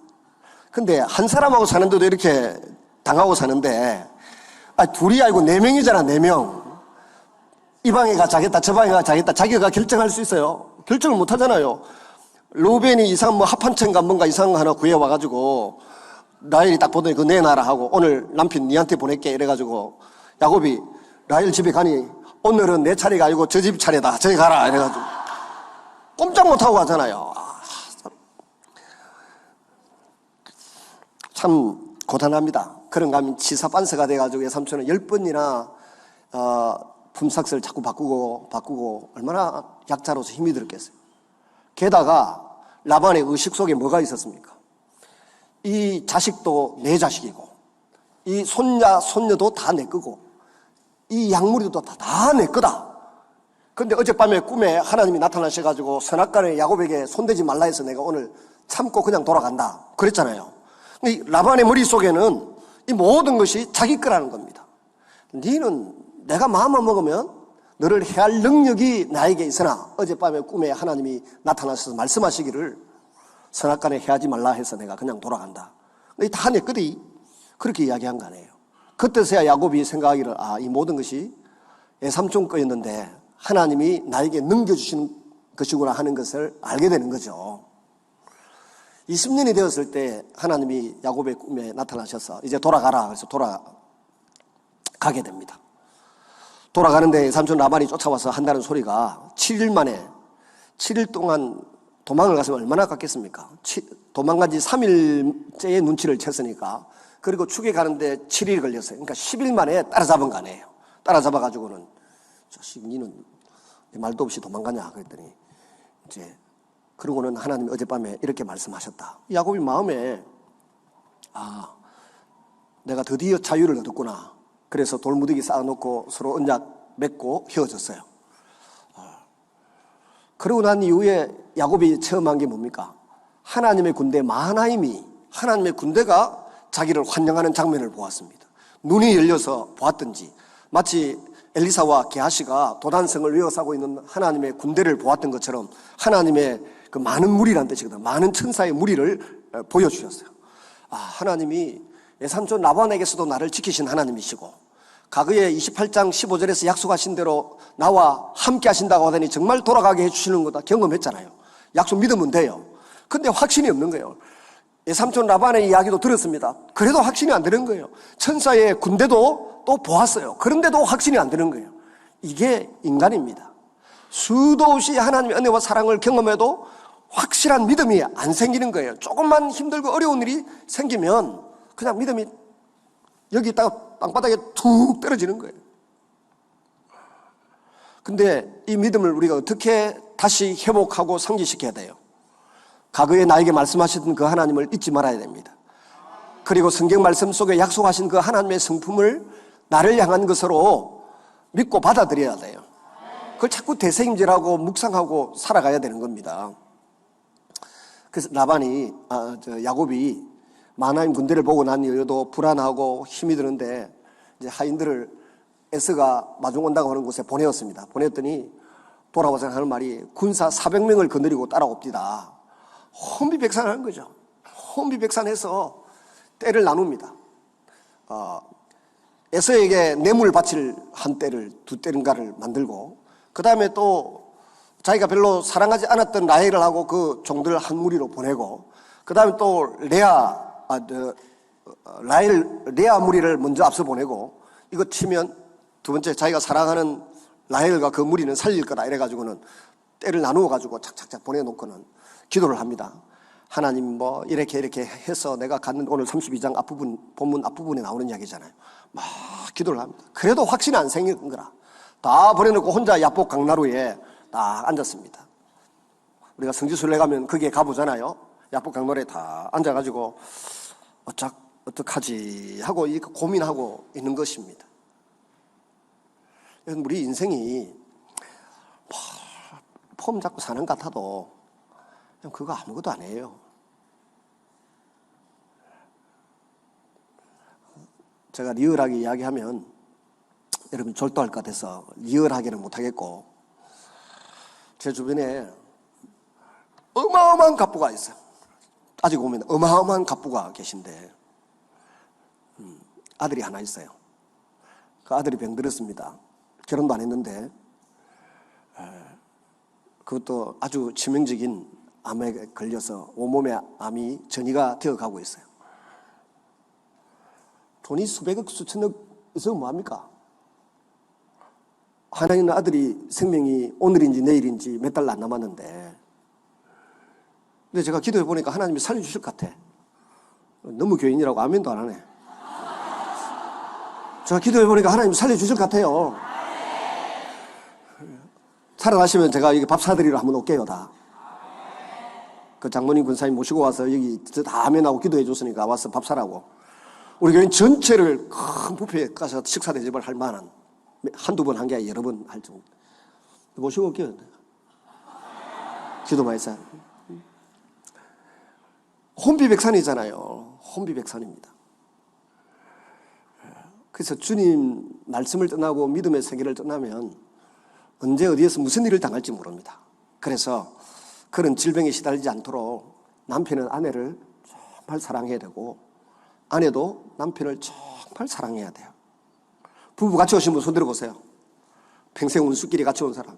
근데 한 사람하고 사는데도 이렇게 당하고 사는데, 둘이 알고 4명이잖아, 4명. 이 방에 가 자겠다, 저 방에 가 자겠다. 자기가 결정할 수 있어요. 결정을 못 하잖아요. 루벤이 이상 합한채인가 뭔가 이상한 거 하나 구해와가지고 라헬이 딱 보더니 그거 내놔라 하고, 오늘 남편 니한테 보낼게 이래가지고 야곱이 라헬 집에 가니 오늘은 내 차례가 아니고 저 집 차례다, 저기 가라 이래가지고 꼼짝 못하고 가잖아요. 참 고단합니다. 그런가 하면 치사반스가 돼가지고 외삼촌은 10번이나 품삯을 자꾸 바꾸고 얼마나 약자로서 힘이 들었겠어요. 게다가 라반의 의식 속에 뭐가 있었습니까? 이 자식도 내 자식이고, 이 손자 손녀도 다 내 거고, 이 약물이도 다 내 거다. 근데 어젯밤에 꿈에 하나님이 나타나셔가지고 선악간에 야곱에게 손대지 말라 해서 내가 오늘 참고 그냥 돌아간다 그랬잖아요. 근데 라반의 머릿속에는 이 모든 것이 자기 거라는 겁니다. 너는 내가 마음을 먹으면 너를 해할 능력이 나에게 있으나 어젯밤에 꿈에 하나님이 나타나셔서 말씀하시기를 선악간에 해하지 말라 해서 내가 그냥 돌아간다. 다 내 거지. 그렇게 이야기한 거 아니에요. 그때서야 야곱이 생각하기를, 이 모든 것이 외삼촌 거였는데 하나님이 나에게 넘겨주시는 것이구나 하는 것을 알게 되는 거죠. 20년이 되었을 때 하나님이 야곱의 꿈에 나타나셔서 이제 돌아가라 그래서 돌아가게 됩니다. 돌아가는데 삼촌 라반이 쫓아와서 한다는 소리가 7일 만에, 7일 동안 도망을 갔으면 얼마나 갔겠습니까? 도망간 지 3일째의 눈치를 챘으니까, 그리고 축에 가는데 7일 걸렸어요. 그러니까 10일 만에 따라잡은 거 아니에요. 따라잡아가지고는, 자식, 니는 말도 없이 도망가냐? 그랬더니, 이제, 그러고는 하나님이 어젯밤에 이렇게 말씀하셨다. 야곱이 마음에, 내가 드디어 자유를 얻었구나. 그래서 돌무더기 쌓아놓고 서로 언약 맺고 헤어졌어요. 그러고 난 이후에 야곱이 처음 한 게 뭡니까? 하나님의 군대 마하나임이, 하나님의 군대가 자기를 환영하는 장면을 보았습니다. 눈이 열려서 보았던지, 마치 엘리사와 게하시가 도단성을 외워싸고 있는 하나님의 군대를 보았던 것처럼 하나님의 그 많은 무리란 뜻이거든요. 많은 천사의 무리를 보여주셨어요. 하나님이 외삼촌 라반에게서도 나를 지키신 하나님이시고, 과거에 28장 15절에서 약속하신 대로 나와 함께 하신다고 하더니 정말 돌아가게 해주시는 거다 경험했잖아요. 약속 믿으면 돼요. 근데 확신이 없는 거예요. 외삼촌 라반의 이야기도 들었습니다. 그래도 확신이 안 되는 거예요. 천사의 군대도 또 보았어요. 그런데도 확신이 안 되는 거예요. 이게 인간입니다. 수도 없이 하나님의 은혜와 사랑을 경험해도 확실한 믿음이 안 생기는 거예요. 조금만 힘들고 어려운 일이 생기면 그냥 믿음이 여기 있다가 땅바닥에 툭 떨어지는 거예요. 근데 이 믿음을 우리가 어떻게 다시 회복하고 상기시켜야 돼요? 과거에 나에게 말씀하셨던 그 하나님을 잊지 말아야 됩니다. 그리고 성경 말씀 속에 약속하신 그 하나님의 성품을 나를 향한 것으로 믿고 받아들여야 돼요. 그걸 자꾸 되새김질하고 묵상하고 살아가야 되는 겁니다. 그래서 야곱이 마하나임 군대를 보고 난 이후에도 불안하고 힘이 드는데 이제 하인들을 에스가 마중 온다고 하는 곳에 보내었습니다. 보냈더니 돌아와서 하는 말이 군사 400명을 거느리고 따라옵디다. 혼비백산하는 거죠. 혼비백산해서 떼를 나눕니다. 에서에게 뇌물 바칠 한 떼를, 두 떼인가를 만들고, 그 다음에 또 자기가 별로 사랑하지 않았던 라헬을 하고 그 종들을 한 무리로 보내고, 그 다음에 또 레아 무리를 먼저 앞서 보내고, 이거 치면 두 번째 자기가 사랑하는 라헬과 그 무리는 살릴 거다 이래가지고는 떼를 나누어 가지고 착착착 보내놓고는 기도를 합니다. 하나님 이렇게 해서 내가 갔는데, 오늘 32장 앞부분, 본문 앞부분에 나오는 이야기잖아요. 막 기도를 합니다. 그래도 확신이 안 생긴 거라. 다 버려놓고 혼자 야복 강나루에 딱 앉았습니다. 우리가 성지순례 가면 거기에 가보잖아요. 야복 강나루에 다 앉아가지고 어떡하지 하고 이렇게 고민하고 있는 것입니다. 우리 인생이 폼 잡고 사는 것 같아도 그냥 그거 아무것도 아니에요. 제가 리얼하게 이야기하면 여러분 졸도할 것 같아서 리얼하게는 못하겠고, 제 주변에 어마어마한 갑부가 있어요. 아직 보면 어마어마한 갑부가 계신데 아들이 하나 있어요. 그 아들이 병들었습니다. 결혼도 안 했는데 그것도 아주 치명적인 암에 걸려서 온몸에 암이 전이가 되어가고 있어요. 돈이 수백억 수천억 있으면 뭐합니까? 하나 있는 아들이 생명이 오늘인지 내일인지 몇 달 안 남았는데, 근데 제가 기도해 보니까 하나님이 살려주실 것 같아. 너무 교인이라고 아멘도 안 하네. 제가 기도해 보니까 하나님이 살려주실 것 같아요. 살아나시면 제가 여기 밥 사드리러 한번 올게요. 다 그 장모님 군사님 모시고 와서 여기 다 아멘하고 기도해 줬으니까 와서 밥 사라고. 우리 교인 전체를 큰 뷔페에 가서 식사 대접을 할 만한, 한두 번 한 게 아니라 여러 번 할 정도 모시고 올게요. 기도 많이 했어요. 혼비백산이잖아요. 혼비백산입니다. 그래서 주님 말씀을 떠나고 믿음의 세계를 떠나면 언제 어디에서 무슨 일을 당할지 모릅니다. 그래서 그런 질병에 시달리지 않도록 남편은 아내를 정말 사랑해야 되고, 아내도 남편을 정말 사랑해야 돼요. 부부 같이 오신 분 손 들어보세요. 평생 운수끼리 같이 온 사람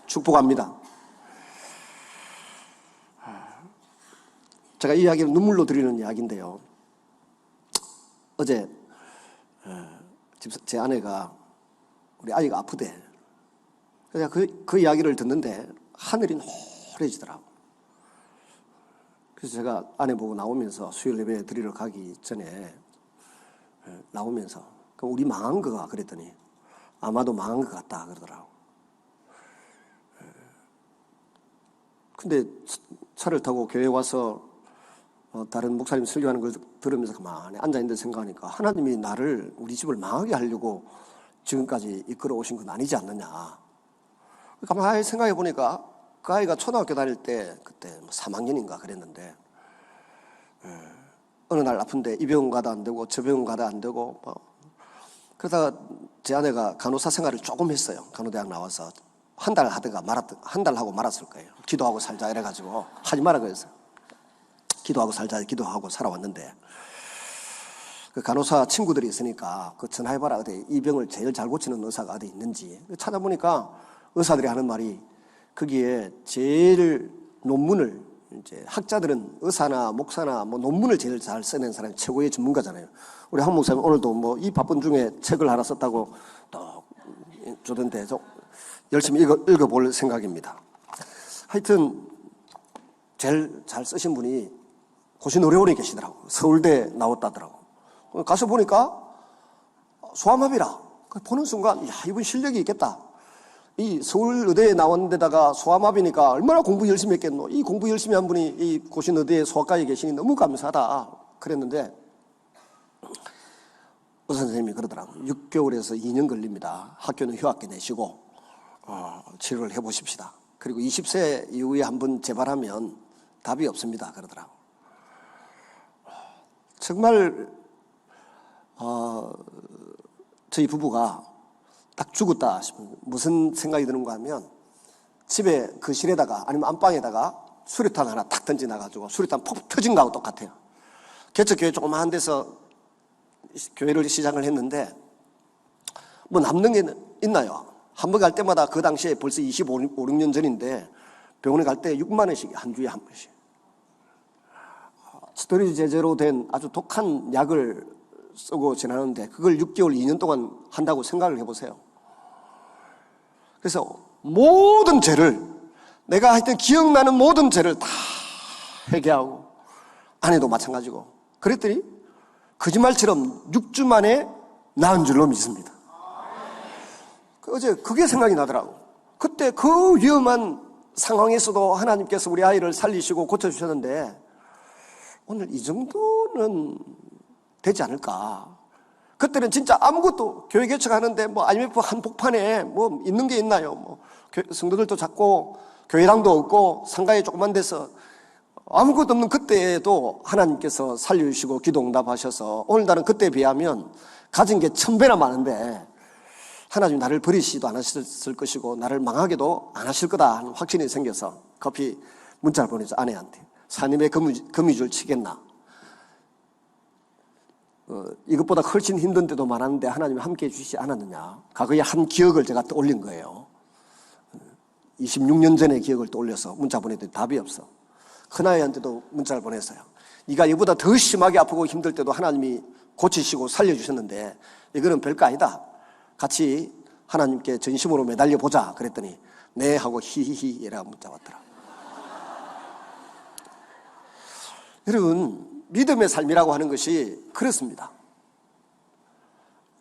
축복합니다. 제가 이 이야기를 눈물로 드리는 이야기인데요. 어제 제 아내가 우리 아이가 아프대. 그래서 그 이야기를 듣는데 하늘이 노래지더라고. 그래서 제가 아내 보고 나오면서 수요일 예배 드리러 가기 전에 나오면서 우리 망한 거가 그랬더니 아마도 망한 것 같다 그러더라고. 근데 차를 타고 교회 와서 다른 목사님 설교하는 걸 들으면서 가만히 앉아있는데 생각하니까 하나님이 나를, 우리 집을 망하게 하려고 지금까지 이끌어 오신 건 아니지 않느냐. 가만히 생각해 보니까 그 아이가 초등학교 다닐 때 그때 3학년인가 그랬는데, 어느 날 아픈데 이 병원 가다 안 되고 저 병원 가다 안 되고 그러다가 제 아내가 간호사 생활을 조금 했어요. 간호대학 나와서 한 달 하다가 한 달 하고 말았을 거예요. 기도하고 살자 이래가지고 하지 마라 그랬어요. 기도하고 살자, 기도하고 살아왔는데, 그 간호사 친구들이 있으니까 그 전화해봐라. 어디 이 병을 제일 잘 고치는 의사가 어디 있는지 찾아보니까 의사들이 하는 말이, 거기에 제일 논문을, 이제 학자들은 의사나 목사나 뭐 논문을 제일 잘 써낸 사람이 최고의 전문가잖아요. 우리 한 목사님 오늘도 뭐 이 바쁜 중에 책을 하나 썼다고 또 주던데 열심히 읽어볼 생각입니다. 하여튼 제일 잘 쓰신 분이 고신의료원에 계시더라고. 서울대 나왔다더라고. 가서 보니까 소아마비라. 보는 순간, 야, 이분 실력이 있겠다. 이 서울의대에 나온 데다가 소아마비니까 얼마나 공부 열심히 했겠노. 이 공부 열심히 한 분이 이 고신의대 소아과에 계시니 너무 감사하다 그랬는데, 의사 선생님이 그러더라고. 6개월에서 2년 걸립니다. 학교는 휴학기 내시고 치료를 해보십시다. 그리고 20세 이후에 한번 재발하면 답이 없습니다 그러더라고. 정말 저희 부부가 딱 죽었다 싶으면 무슨 생각이 드는가 하면, 집에 그 실에다가 아니면 안방에다가 수류탄 하나 탁 던져놔가지고 수류탄 퍽 터진 거하고 똑같아요. 개척교회 조그마한 데서 교회를 시작을 했는데 뭐 남는 게 있나요? 한 번 갈 때마다, 그 당시에 벌써 25, 6년 전인데 병원에 갈 때 6만 원씩 한 주에 한 번씩 스테로이드 제제로 된 아주 독한 약을 쓰고 지나는데, 그걸 6개월, 2년 동안 한다고 생각을 해보세요. 그래서 모든 죄를, 내가 하여튼 기억나는 모든 죄를 다 회개하고, 아내도 마찬가지고 그랬더니 거짓말처럼 6주 만에 나은 줄로 믿습니다. 어제 그게 생각이 나더라고. 그때 그 위험한 상황에서도 하나님께서 우리 아이를 살리시고 고쳐주셨는데 오늘 이 정도는 되지 않을까. 그때는 진짜 아무것도 교회 개척하는데 뭐 IMF 한복판에 뭐 있는 게 있나요? 뭐 성도들도 작고 교회당도 없고 상가에 조그만 데서 아무것도 없는 그때에도 하나님께서 살려주시고 기도 응답하셔서 오늘날은 그때에 비하면 가진 게 1000배나 많은데 하나님 나를 버리시지도 않으셨을 것이고 나를 망하게도 안 하실 거다 하는 확신이 생겨서 커피 문자를 보내죠. 아내한테. 사님의 거미줄 치겠나. 이것보다 훨씬 힘든 때도 많았는데 하나님이 함께해 주시지 않았느냐. 과거의 한 기억을 제가 떠올린 거예요. 26년 전의 기억을 떠올려서 문자 보내더니 답이 없어. 큰아이한테도 문자를 보냈어요. 네가 이보다 더 심하게 아프고 힘들 때도 하나님이 고치시고 살려주셨는데 이거는 별거 아니다. 같이 하나님께 전심으로 매달려 보자. 그랬더니 네 하고 히히히 이라고 문자 왔더라. 여러분, 믿음의 삶이라고 하는 것이 그렇습니다.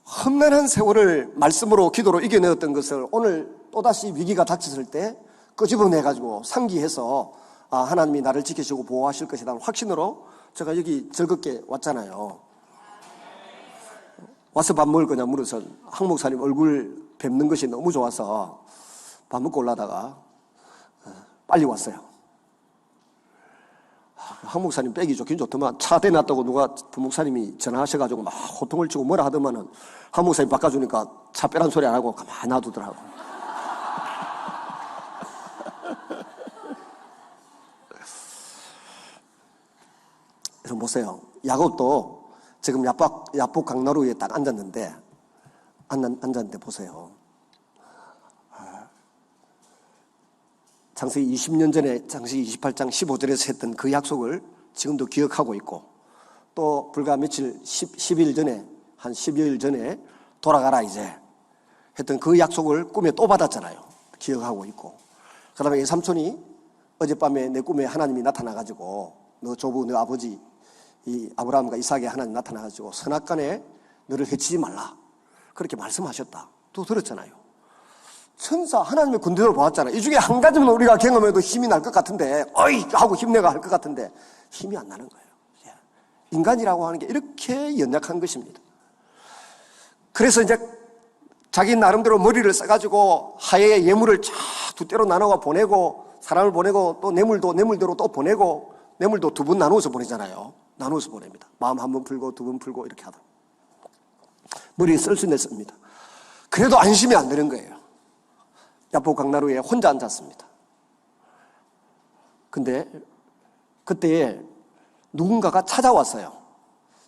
험난한 세월을 말씀으로 기도로 이겨내었던 것을 오늘 또다시 위기가 닥쳤을 때 끄집어내가지고 상기해서 하나님이 나를 지키시고 보호하실 것이라는 확신으로 제가 여기 즐겁게 왔잖아요. 와서 밥 먹을 거냐 물어서 한 목사님 얼굴 뵙는 것이 너무 좋아서 밥 먹고 올라다가 빨리 왔어요. 한 목사님 빼기 좋긴 좋더만 차 대놨다고 누가 부목사님이 전화하셔가지고 막 호통을 치고 뭐라 하더만은 한 목사님 바꿔주니까 차 빼란 소리 안 하고 가만히 놔두더라고. 여러분 보세요. 야곱도 지금 야복 강나루 위에 딱 앉았는데 보세요. 창세기 20년 전에 창세기 28장 15절에서 했던 그 약속을 지금도 기억하고 있고 또 불과 며칠 10일 전에 한 10여일 전에 돌아가라 이제 했던 그 약속을 꿈에 또 받았잖아요. 기억하고 있고 그 다음에 삼촌이 어젯밤에 내 꿈에 하나님이 나타나가지고 너 조부 너 아버지 이 아브라함과 이삭에 하나님 나타나가지고 선악간에 너를 해치지 말라 그렇게 말씀하셨다. 또 들었잖아요. 천사 하나님의 군대를 보았잖아요. 이 중에 한 가지는 우리가 경험해도 힘이 날 것 같은데 어이 하고 힘내가 할 것 같은데 힘이 안 나는 거예요. 인간이라고 하는 게 이렇게 연약한 것입니다. 그래서 이제 자기 나름대로 머리를 써가지고 하에 예물을 쫙 두 떼로 나눠가 보내고 사람을 보내고 또 뇌물대로 또 보내고 뇌물도 두 번 나누어서 보내잖아요. 나누어서 보냅니다. 마음 한 번 풀고 두 번 풀고 이렇게 하다 머리에 쓸 수 있습니다. 그래도 안심이 안 되는 거예요. 야복 강나루에 혼자 앉았습니다. 근데 그때 누군가가 찾아왔어요.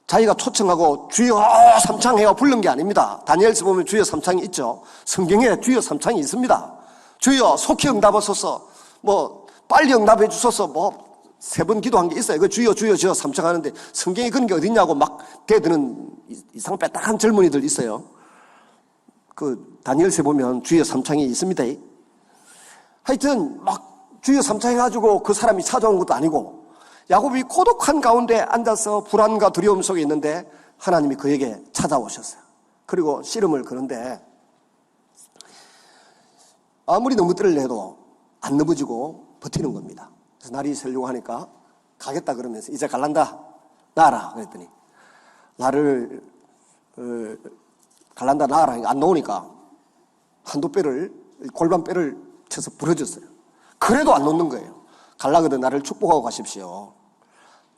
자기가 초청하고 주여 삼창해요 부른 게 아닙니다. 다니엘서 보면 주여 삼창이 있죠. 성경에 주여 삼창이 있습니다. 주여 속히 응답하소서 뭐 빨리 응답해 주소서 뭐 3번 기도한 게 있어요. 그 주여 삼창하는데 성경에 그런 게 어딨냐고 막 대드는 이상 빼딱한 젊은이들 있어요. 그 다니엘서에 보면 주여 삼창이 있습니다. 하여튼 막 주여 삼창해가지고 그 사람이 찾아온 것도 아니고 야곱이 고독한 가운데 앉아서 불안과 두려움 속에 있는데 하나님이 그에게 찾아오셨어요. 그리고 씨름을 거는데 아무리 넘어뜨리려 해도 안 넘어지고 버티는 겁니다. 그래서 날이 새려고 하니까 가겠다 그러면서 이제 갈란다 나와라 그랬더니 나를 갈란다 나와라 안 나오니까 한두 뼈를 골반 뼈를 쳐서 부러졌어요. 그래도 안 놓는 거예요. 갈라거든 나를 축복하고 가십시오.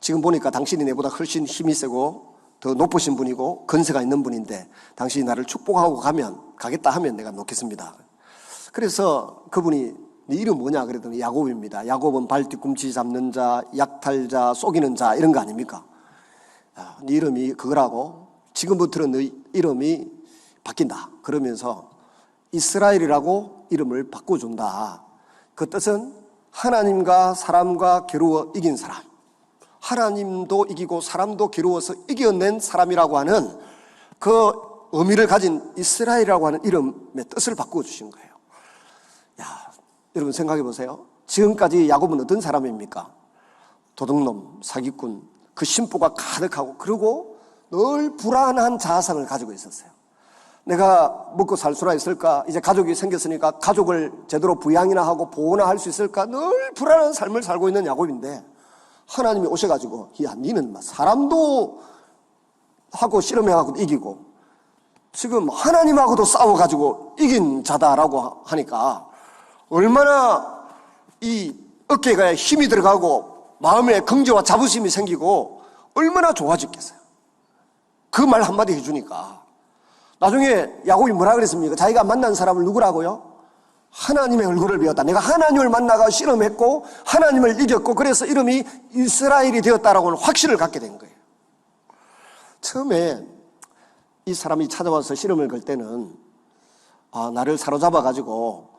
지금 보니까 당신이 내보다 훨씬 힘이 세고 더 높으신 분이고 건세가 있는 분인데 당신이 나를 축복하고 가겠다 하면 내가 놓겠습니다. 그래서 그분이 네 이름 뭐냐 그랬더니 야곱입니다. 야곱은 발 뒤꿈치 잡는 자, 약탈자, 속이는 자 이런 거 아닙니까? 네 이름이 그거라고 지금부터는 네 이름이 바뀐다. 그러면서 이스라엘이라고 이름을 바꿔준다. 그 뜻은 하나님과 사람과 겨루어 이긴 사람, 하나님도 이기고 사람도 겨루어서 이겨낸 사람이라고 하는 그 의미를 가진 이스라엘이라고 하는 이름의 뜻을 바꿔주신 거예요. 야, 여러분 생각해 보세요. 지금까지 야곱은 어떤 사람입니까? 도둑놈, 사기꾼, 그 심보가 가득하고 그리고 늘 불안한 자아상을 가지고 있었어요. 내가 먹고 살 수나 있을까? 이제 가족이 생겼으니까 가족을 제대로 부양이나 하고 보호나 할 수 있을까? 늘 불안한 삶을 살고 있는 야곱인데 하나님이 오셔가지고 야 니는 사람도 하고 씨름해가지고 이기고 지금 하나님하고도 싸워가지고 이긴 자다라고 하니까 얼마나 이 어깨가 힘이 들어가고 마음에 긍지와 자부심이 생기고 얼마나 좋아졌겠어요. 그 말 한마디 해주니까 나중에 야곱이 뭐라 그랬습니까? 자기가 만난 사람을 누구라고요? 하나님의 얼굴을 배웠다. 내가 하나님을 만나가 씨름했고 하나님을 이겼고 그래서 이름이 이스라엘이 되었다라고는 확신을 갖게 된 거예요. 처음에 이 사람이 찾아와서 씨름을 걸 때는 나를 사로잡아가지고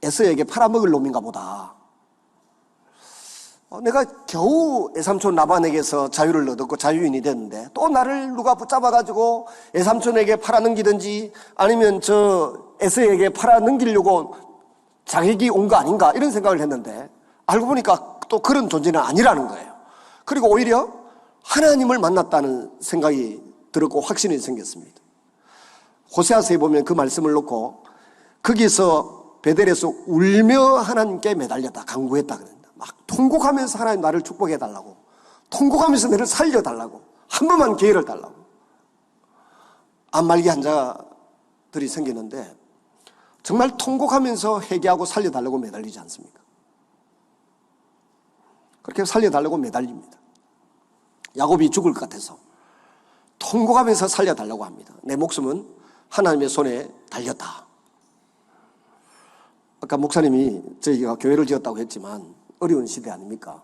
에서에게 팔아먹을 놈인가 보다. 내가 겨우 애삼촌 라반에게서 자유를 얻었고 자유인이 됐는데 또 나를 누가 붙잡아가지고 애삼촌에게 팔아넘기든지 아니면 저 에서에게 팔아넘기려고 자객이 온 거 아닌가 이런 생각을 했는데 알고 보니까 또 그런 존재는 아니라는 거예요. 그리고 오히려 하나님을 만났다는 생각이 들었고 확신이 생겼습니다. 호세아서에 보면 그 말씀을 놓고 거기서 베델에서 울며 하나님께 매달렸다 간구했다 그랬는데 막 통곡하면서 하나님 나를 축복해달라고 통곡하면서 나를 살려달라고 한 번만 기회를 달라고 암말기 환자들이 생기는데 정말 통곡하면서 회개하고 살려달라고 매달리지 않습니까? 그렇게 살려달라고 매달립니다. 야곱이 죽을 것 같아서 통곡하면서 살려달라고 합니다. 내 목숨은 하나님의 손에 달렸다. 아까 목사님이 저희가 교회를 지었다고 했지만 어려운 시대 아닙니까?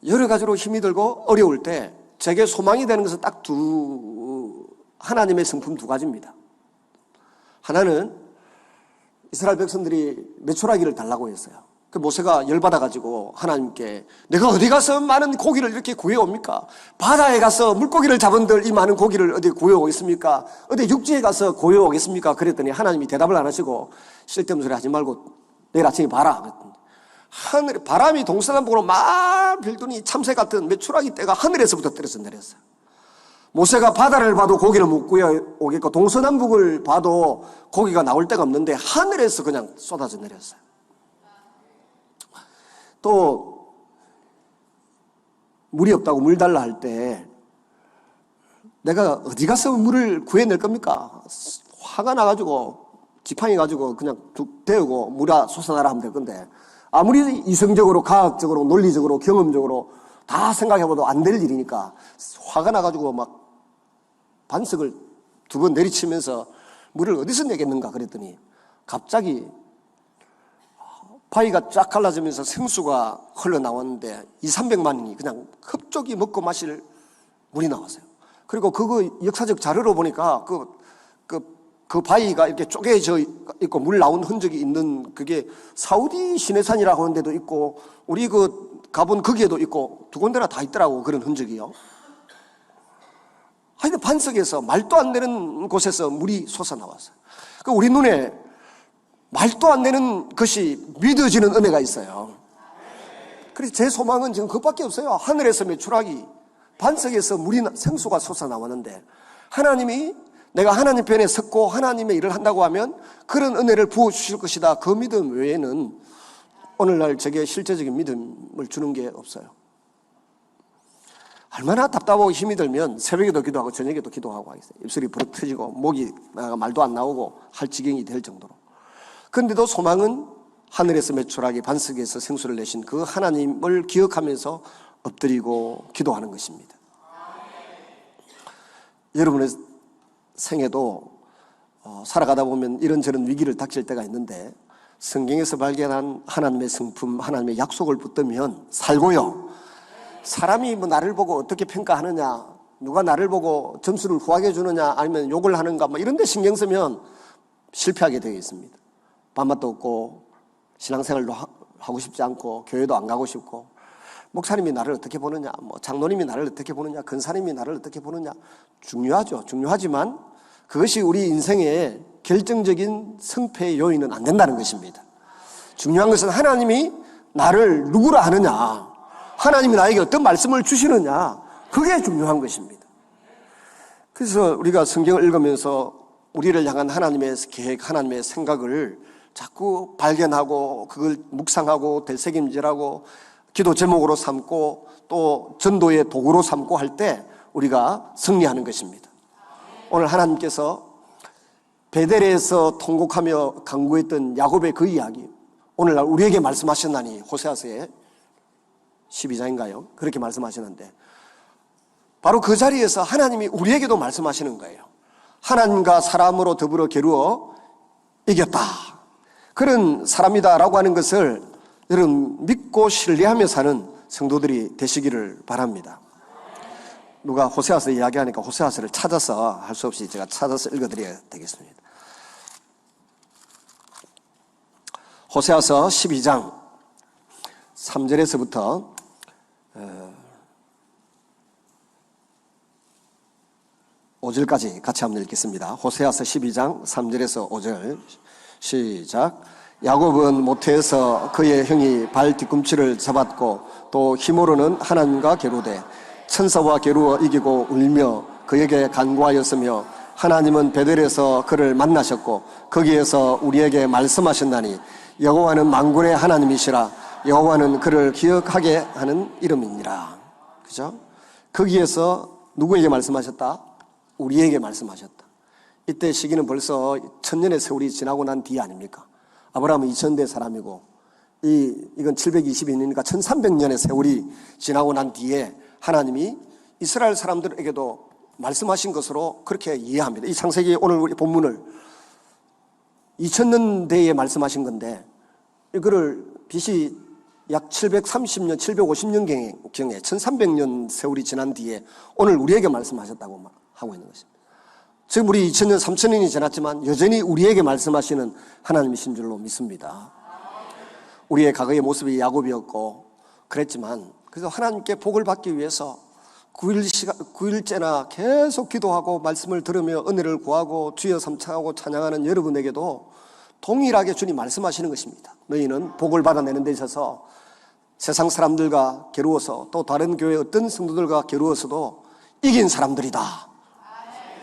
여러 가지로 힘이 들고 어려울 때 제게 소망이 되는 것은 딱 하나님의 성품 두 가지입니다. 하나는 이스라엘 백성들이 메추라기를 달라고 했어요. 그 모세가 열받아가지고 하나님께 내가 어디 가서 많은 고기를 이렇게 구해옵니까? 바다에 가서 물고기를 잡은들 이 많은 고기를 어디 구해오겠습니까? 어디 육지에 가서 구해오겠습니까? 그랬더니 하나님이 대답을 안 하시고 쓸데없는 소리 하지 말고 내일 아침에 봐라. 그랬더니 하늘에 바람이 동서남북으로 막 빌더니 참새 같은 메추라기 떼가 하늘에서부터 떨어져 내렸어요. 모세가 바다를 봐도 고기는 못 구해오겠고 동서남북을 봐도 고기가 나올 데가 없는데 하늘에서 그냥 쏟아져 내렸어요. 또 물이 없다고 물 달라 할 때 내가 어디 가서 물을 구해낼 겁니까? 화가 나가지고 지팡이 가지고 그냥 툭 대고 물아 솟아나라 하면 될 건데 아무리 이성적으로 과학적으로 논리적으로 경험적으로 다 생각해봐도 안 될 일이니까 화가 나가지고 막 반석을 두 번 내리치면서 물을 어디서 내겠는가 그랬더니 갑자기 바위가 쫙 갈라지면서 생수가 흘러나왔는데 200~300만이 그냥 흡족히 먹고 마실 물이 나왔어요. 그리고 그거 역사적 자료로 보니까 그 바위가 이렇게 쪼개져 있고 물 나온 흔적이 있는 그게 사우디 시내산이라고 하는 데도 있고 우리 그 가본 거기에도 있고 두 군데나 다 있더라고 그런 흔적이요. 하여튼 반석에서 말도 안 되는 곳에서 물이 솟아나왔어요. 그 우리 눈에 말도 안 되는 것이 믿어지는 은혜가 있어요. 그래서 제 소망은 지금 그것밖에 없어요. 하늘에서 메추라기, 반석에서 물이 생수가 솟아나왔는데 하나님이 내가 하나님 편에 섰고 하나님의 일을 한다고 하면 그런 은혜를 부어주실 것이다. 그 믿음 외에는 오늘날 제게 실제적인 믿음을 주는 게 없어요. 얼마나 답답하고 힘이 들면 새벽에도 기도하고 저녁에도 기도하고 하겠어요. 입술이 부르 터지고 목이 말도 안 나오고 할 지경이 될 정도로. 그런데도 소망은 하늘에서 메추라기 반석에서 생수를 내신 그 하나님을 기억하면서 엎드리고 기도하는 것입니다. 여러분의 생애도 살아가다 보면 이런저런 위기를 닥칠 때가 있는데 성경에서 발견한 하나님의 성품, 하나님의 약속을 붙들면 살고요. 사람이 뭐 나를 보고 어떻게 평가하느냐, 누가 나를 보고 점수를 후하게 주느냐 아니면 욕을 하는가 뭐 이런 데 신경 쓰면 실패하게 되어 있습니다. 밥맛도 없고 신앙생활도 하고 싶지 않고 교회도 안 가고 싶고 목사님이 나를 어떻게 보느냐, 뭐 장로님이 나를 어떻게 보느냐, 근사님이 나를 어떻게 보느냐 중요하죠. 중요하지만 그것이 우리 인생의 결정적인 승패의 요인은 안 된다는 것입니다. 중요한 것은 하나님이 나를 누구라 하느냐, 하나님이 나에게 어떤 말씀을 주시느냐, 그게 중요한 것입니다. 그래서 우리가 성경을 읽으면서 우리를 향한 하나님의 계획, 하나님의 생각을 자꾸 발견하고 그걸 묵상하고 되새김질하고 기도 제목으로 삼고 또 전도의 도구로 삼고 할 때 우리가 승리하는 것입니다. 오늘 하나님께서 베델에서 통곡하며 간구했던 야곱의 그 이야기, 오늘날 우리에게 말씀하셨나니, 호세아서의 12장인가요? 그렇게 말씀하시는데 바로 그 자리에서 하나님이 우리에게도 말씀하시는 거예요. 하나님과 사람으로 더불어 겨루어 이겼다, 그런 사람이다라고 하는 것을 여러분 믿고 신뢰하며 사는 성도들이 되시기를 바랍니다. 누가 호세아서 이야기하니까 호세아서를 찾아서, 할 수 없이 제가 찾아서 읽어드려야 되겠습니다. 호세아서 12장 3절에서부터 5절까지 같이 한번 읽겠습니다. 호세아서 12장 3절에서 5절 시작. 야곱은 모태에서 그의 형이 발 뒤꿈치를 잡았고 또 힘으로는 하나님과 겨루되 천사와 겨루어 이기고 울며 그에게 간구하였으며 하나님은 베델에서 그를 만나셨고 거기에서 우리에게 말씀하셨나니 여호와는 만군의 하나님이시라. 여호와는 그를 기억하게 하는 이름이니라. 그죠? 거기에서 누구에게 말씀하셨다? 우리에게 말씀하셨다. 이때 시기는 벌써 천년의 세월이 지나고 난 뒤 아닙니까? 아브라함은 2000대 사람이고 이건 722년이니까 1300년의 세월이 지나고 난 뒤에 하나님이 이스라엘 사람들에게도 말씀하신 것으로 그렇게 이해합니다. 이 창세기 오늘 우리 본문을 2000년대에 말씀하신 건데 이거를 BC 약 730년, 750년경에 1300년 세월이 지난 뒤에 오늘 우리에게 말씀하셨다고 하고 있는 것입니다. 지금 우리 2000년, 3000년이 지났지만 여전히 우리에게 말씀하시는 하나님이신 줄로 믿습니다. 우리의 과거의 모습이 야곱이었고 그랬지만 그래서 하나님께 복을 받기 위해서 9일째나 계속 기도하고 말씀을 들으며 은혜를 구하고 주여 삼창하고 찬양하는 여러분에게도 동일하게 주님 말씀하시는 것입니다. 너희는 복을 받아내는 데 있어서 세상 사람들과 겨루어서 또 다른 교회 어떤 성도들과 겨루어서도 이긴 사람들이다.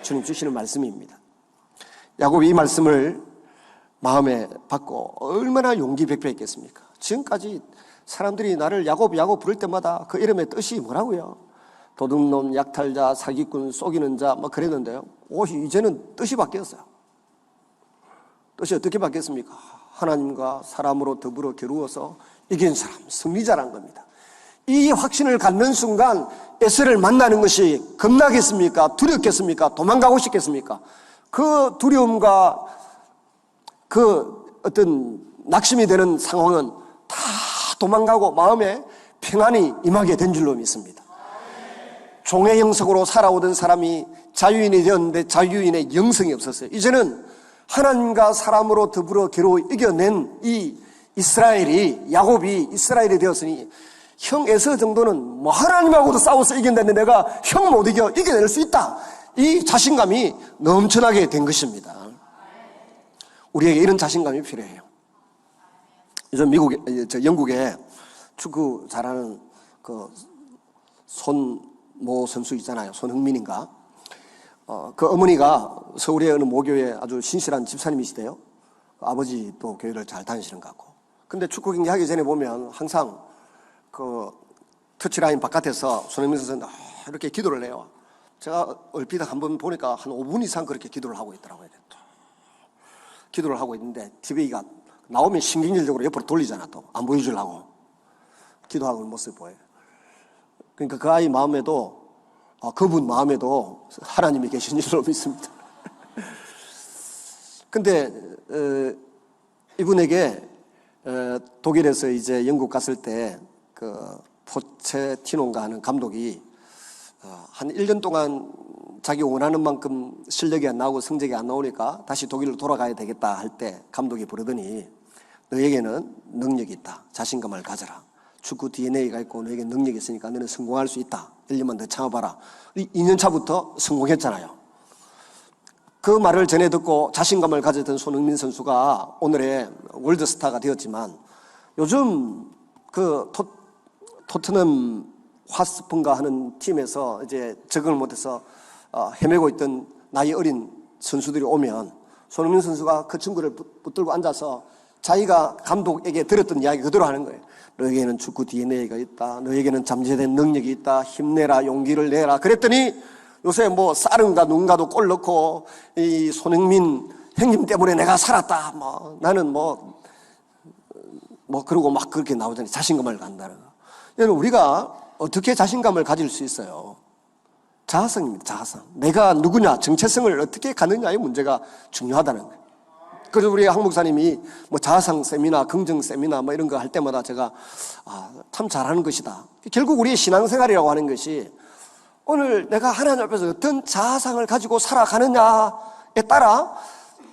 주님 주시는 말씀입니다. 야곱이 이 말씀을 마음에 받고 얼마나 용기 백배했겠습니까? 지금까지 사람들이 나를 야곱 야곱 부를 때마다 그 이름의 뜻이 뭐라고요? 도둑놈, 약탈자, 사기꾼, 속이는 자 막 그랬는데요. 이제는 뜻이 바뀌었어요. 뜻이 어떻게 바뀌었습니까? 하나님과 사람으로 더불어 겨루어서 이긴 사람, 승리자란 겁니다. 이 확신을 갖는 순간 에서를 만나는 것이 겁나겠습니까? 두렵겠습니까? 도망가고 싶겠습니까? 그 두려움과 그 어떤 낙심이 되는 상황은 다 도망가고 마음에 평안이 임하게 된 줄로 믿습니다. 종의 영성으로 살아오던 사람이 자유인이 되었는데 자유인의 영성이 없었어요. 이제는 하나님과 사람으로 더불어 겨루 이겨낸 이 이스라엘이, 야곱이 이스라엘이 되었으니 형 에서 정도는 뭐 하나님하고도 싸워서 이긴다는데 내가 형 못 이겨낼 수 있다. 이 자신감이 넘쳐나게 된 것입니다. 우리에게 이런 자신감이 필요해요. 요즘 영국에 축구 잘하는 그 손모 선수 있잖아요. 손흥민인가? 그 어머니가 서울의 어느 모교에 아주 신실한 집사님이시대요. 아버지도 교회를 잘 다니시는 것 같고. 근데 축구 경기 하기 전에 보면 항상 그 터치라인 바깥에서 손흥민 선수는 이렇게 기도를 해요. 제가 얼핏 한번 보니까 한 5분 이상 그렇게 기도를 하고 있더라고요. 기도를 하고 있는데 TV가 나오면 신경질적으로 옆으로 돌리잖아. 또 안 보여주려고 기도하고 있는 모습을 보여요. 그러니까 그 아이 마음에도 그분 마음에도 하나님이 계신 줄로 믿습니다. 근데 이분에게 독일에서 이제 영국 갔을 때 그 포체티노인가 하는 감독이 한 1년 동안 자기 원하는 만큼 실력이 안 나오고 성적이 안 나오니까 다시 독일로 돌아가야 되겠다 할 때 감독이 부르더니 너에게는 능력이 있다. 자신감을 가져라. 축구 DNA가 있고 너에게 능력이 있으니까 너는 성공할 수 있다. 1년만 더 참아봐라. 2년 차부터 성공했잖아요. 그 말을 전해 듣고 자신감을 가졌던 손흥민 선수가 오늘의 월드스타가 되었지만 요즘 그 토트넘 화스픈가 하는 팀에서 이제 적응을 못해서 헤매고 있던 나이 어린 선수들이 오면 손흥민 선수가 그 친구를 붙들고 앉아서 자기가 감독에게 들었던 이야기 그대로 하는 거예요. 너에게는 축구 DNA가 있다. 너에게는 잠재된 능력이 있다. 힘내라, 용기를 내라. 그랬더니 요새 뭐 쌀은가 누군가도 골 넣고 이 손흥민 형님 때문에 내가 살았다. 뭐 나는 뭐 그러고 막 그렇게 나오더니 자신감을 갖는다는 거. 여러분, 우리가 어떻게 자신감을 가질 수 있어요? 자아성입니다. 자아성. 내가 누구냐, 정체성을 어떻게 가느냐의 문제가 중요하다는 거예요. 그래서 우리 한 목사님이 뭐 자아성 세미나, 긍정 세미나 뭐 이런 거 할 때마다 제가 참 잘하는 것이다. 결국 우리의 신앙생활이라고 하는 것이 오늘 내가 하나님 앞에서 어떤 자아상을 가지고 살아가느냐에 따라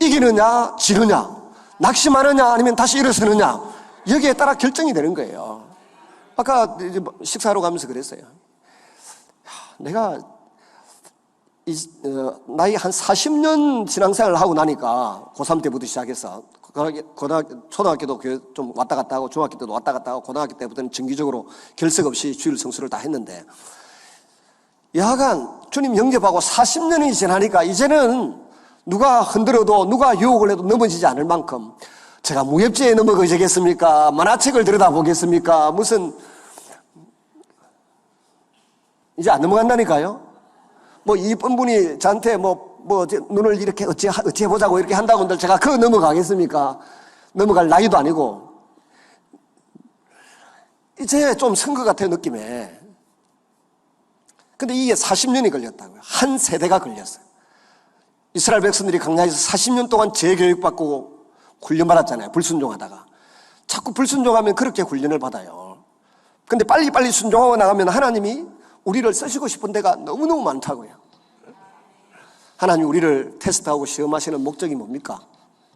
이기느냐, 지느냐, 낙심하느냐, 아니면 다시 일어서느냐, 여기에 따라 결정이 되는 거예요. 아까 이제 식사하러 가면서 그랬어요. 내가 나이 한 40년 신앙생활을 하고 나니까 고3 때부터 시작해서 초등학교도 좀 왔다 갔다 하고 중학교 때도 왔다 갔다 하고 고등학교 때부터는 정기적으로 결석 없이 주일 성수를 다 했는데 야간 주님 영접하고 40년이 지나니까 이제는 누가 흔들어도 누가 유혹을 해도 넘어지지 않을 만큼 제가 무협지에 넘어가겠습니까? 만화책을 들여다보겠습니까? 무슨 이제 안 넘어간다니까요. 뭐 이쁜 분이 저한테 뭐 눈을 이렇게 어찌 해보자고 이렇게 한다고 한들 제가 그거 넘어가겠습니까? 넘어갈 나이도 아니고 이제 좀 선 것 같아요, 느낌에. 근데 이게 40년이 걸렸다고요. 한 세대가 걸렸어요. 이스라엘 백성들이 광야에서 40년 동안 재교육받고 훈련받았잖아요. 불순종하다가. 자꾸 불순종하면 그렇게 훈련을 받아요. 근데 빨리빨리 순종하고 나가면 하나님이 우리를 쓰시고 싶은 데가 너무너무 많다고요. 하나님 우리를 테스트하고 시험하시는 목적이 뭡니까?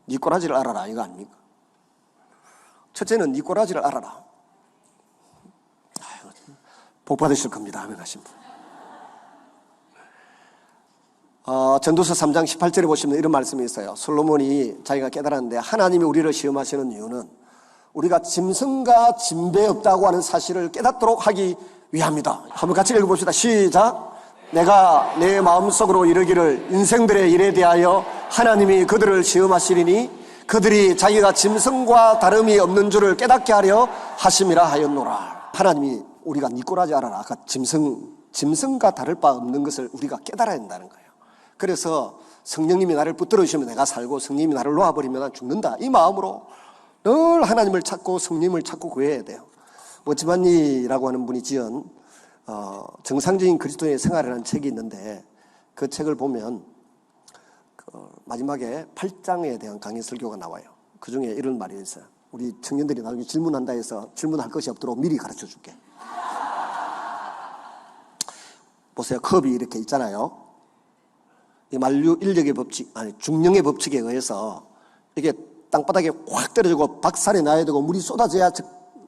네 꼬라지를 알아라, 이거 아닙니까? 첫째는 네 꼬라지를 알아라. 복 받으실 겁니다. 아멘 하신 분. 전도서 3장 18절에 보시면 이런 말씀이 있어요. 솔로몬이 자기가 깨달았는데 하나님이 우리를 시험하시는 이유는 우리가 짐승과 진배 없다고 하는 사실을 깨닫도록 하기 위함이다. 한번 같이 읽어봅시다. 시작. 내가 내 마음속으로 이르기를 인생들의 일에 대하여 하나님이 그들을 시험하시리니 그들이 자기가 짐승과 다름이 없는 줄을 깨닫게 하려 하심이라 하였노라. 하나님이 우리가 네 꼬라지 알아라. 아까 짐승과 다를 바 없는 것을 우리가 깨달아야 된다는 거예요. 그래서 성령님이 나를 붙들어 주시면 내가 살고 성령님이 나를 놓아버리면 난 죽는다. 이 마음으로 늘 하나님을 찾고 성령님을 찾고 구해야 돼요. 워치만니라고 하는 분이 지은 정상적인 그리스도인의 생활이라는 책이 있는데 그 책을 보면 마지막에 8장에 대한 강의 설교가 나와요. 그 중에 이런 말이 있어요. 우리 청년들이 나중에 질문한다 해서 질문할 것이 없도록 미리 가르쳐 줄게. 보세요. 컵이 이렇게 있잖아요. 이 만류 인력의 법칙, 중력의 법칙에 의해서 이게 땅바닥에 확 떨어지고 박살이 나야 되고 물이 쏟아져야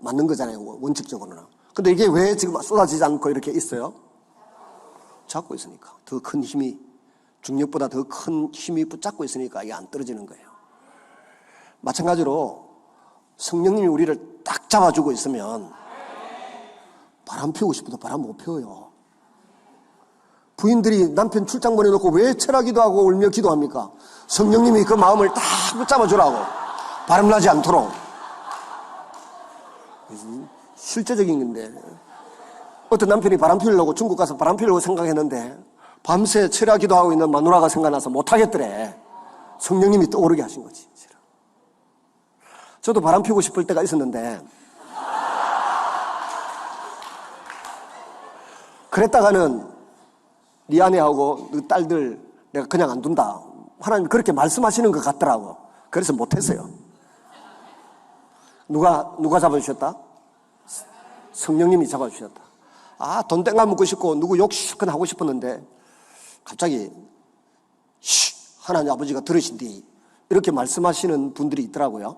맞는 거잖아요, 원칙적으로는. 근데 이게 왜 지금 쏟아지지 않고 이렇게 있어요? 잡고 있으니까. 더 큰 힘이, 중력보다 더 큰 힘이 붙잡고 있으니까 이게 안 떨어지는 거예요. 마찬가지로 성령님이 우리를 딱 잡아주고 있으면 바람 피우고 싶어도 바람 못 피워요. 부인들이 남편 출장 보내놓고 왜 철학기도 하고 울며 기도합니까? 성령님이 그 마음을 딱 붙잡아주라고. 바람나지 않도록. 실제적인 건데 어떤 남편이 바람 피우려고 중국 가서 바람 피우려고 생각했는데 밤새 철학기도 하고 있는 마누라가 생각나서 못하겠더래. 성령님이 떠오르게 하신 거지. 저도 바람 피우고 싶을 때가 있었는데 그랬다가는 네 아내하고 네 딸들 내가 그냥 안 둔다. 하나님 그렇게 말씀하시는 것 같더라고. 그래서 못했어요. 누가 잡아주셨다? 성령님이 잡아주셨다. 돈 땡가 묻고 싶고 누구 욕 실컷 하고 싶었는데 갑자기 하나님 아버지가 들으신디 이렇게 말씀하시는 분들이 있더라고요.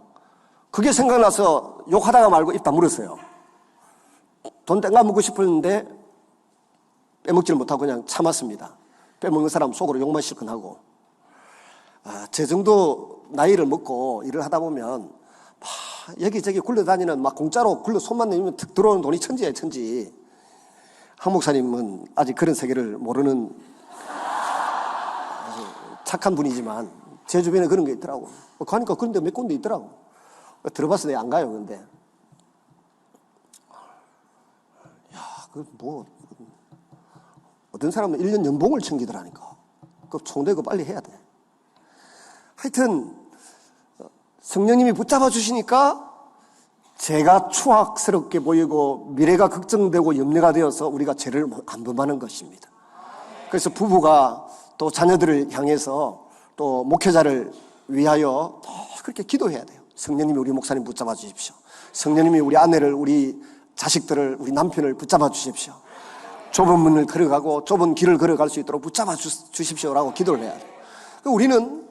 그게 생각나서 욕하다가 말고 입 다물었어요. 돈 땡가 묻고 싶었는데 빼먹지를 못하고 그냥 참았습니다. 빼먹는 사람 속으로 욕만 실컷 하고. 제 정도 나이를 먹고 일을 하다 보면 여기저기 굴러다니는 막 공짜로 손만 내밀면 툭 들어오는 돈이 천지예요, 천지. 한 목사님은 아직 그런 세계를 모르는 아주 착한 분이지만 제 주변에 그런 게 있더라고. 가니까 그런 데 몇 군데 있더라고. 들어봐서 내가 안 가요. 근데 어떤 사람은 1년 연봉을 챙기더라니까. 그 총대고 빨리 해야 돼. 하여튼 성령님이 붙잡아 주시니까 죄가 추악스럽게 보이고 미래가 걱정되고 염려가 되어서 우리가 죄를 안 범하는 것입니다. 그래서 부부가 또 자녀들을 향해서 또 목회자를 위하여 또 그렇게 기도해야 돼요. 성령님이 우리 목사님 붙잡아 주십시오. 성령님이 우리 아내를, 우리 자식들을, 우리 남편을 붙잡아 주십시오. 좁은 문을 걸어가고 좁은 길을 걸어갈 수 있도록 붙잡아 주십시오라고 기도를 해야 돼요. 우리는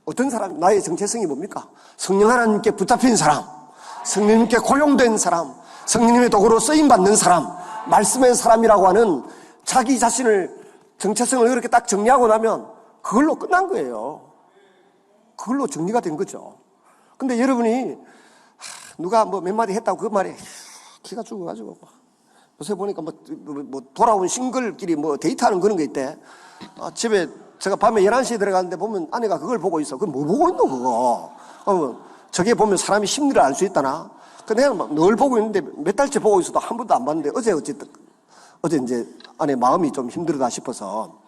어떤 사람, 나의 정체성이 뭡니까? 성령 하나님께 붙잡힌 사람, 성령님께 고용된 사람, 성령님의 도구로 쓰임받는 사람, 말씀의 사람이라고 하는 자기 자신을, 정체성을 그렇게 딱 정리하고 나면 그걸로 끝난 거예요. 그걸로 정리가 된 거죠. 근데 여러분이 누가 뭐 몇 마디 했다고 그 말에 기가 죽어가지고 요새 보니까 뭐 돌아온 싱글끼리 뭐 데이트하는 그런 게 있대. 집에 제가 밤에 11시에 들어갔는데 보면 아내가 그걸 보고 있어. 그거 뭐 보고 있노 그거? 저게 보면 사람이 심리를 알 수 있다나? 내가 막 늘 보고 있는데 몇 달째 보고 있어도 한 번도 안 봤는데 어제 이제 아내 마음이 좀 힘들다 싶어서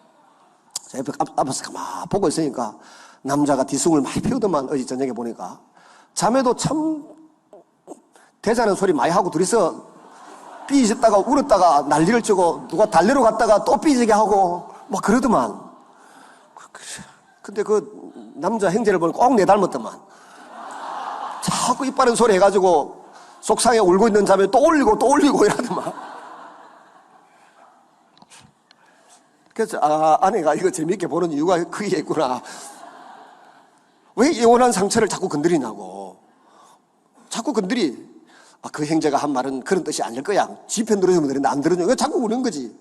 제 옆에 앞에서 가만 보고 있으니까 남자가 뒤숭을 많이 피우더만 어제 저녁에 보니까 자매도 참 대자는 소리 많이 하고 둘이서 삐졌다가 울었다가 난리를 치고 누가 달래러 갔다가 또 삐지게 하고 막 그러더만. 근데 그 남자 형제를 보니 꼭 내 닮았더만. 자꾸 이빠른 소리 해가지고 속상해 울고 있는 자매 또 올리고 이러더만. 그래서 아내가 이거 재밌게 보는 이유가 그게 있구나. 왜 영원한 상처를 자꾸 건드리냐고. 자꾸 건드리. 그 형제가 한 말은 그런 뜻이 아닐 거야. 지편 들어주면 되는데 안 들어주면 자꾸 우는 거지.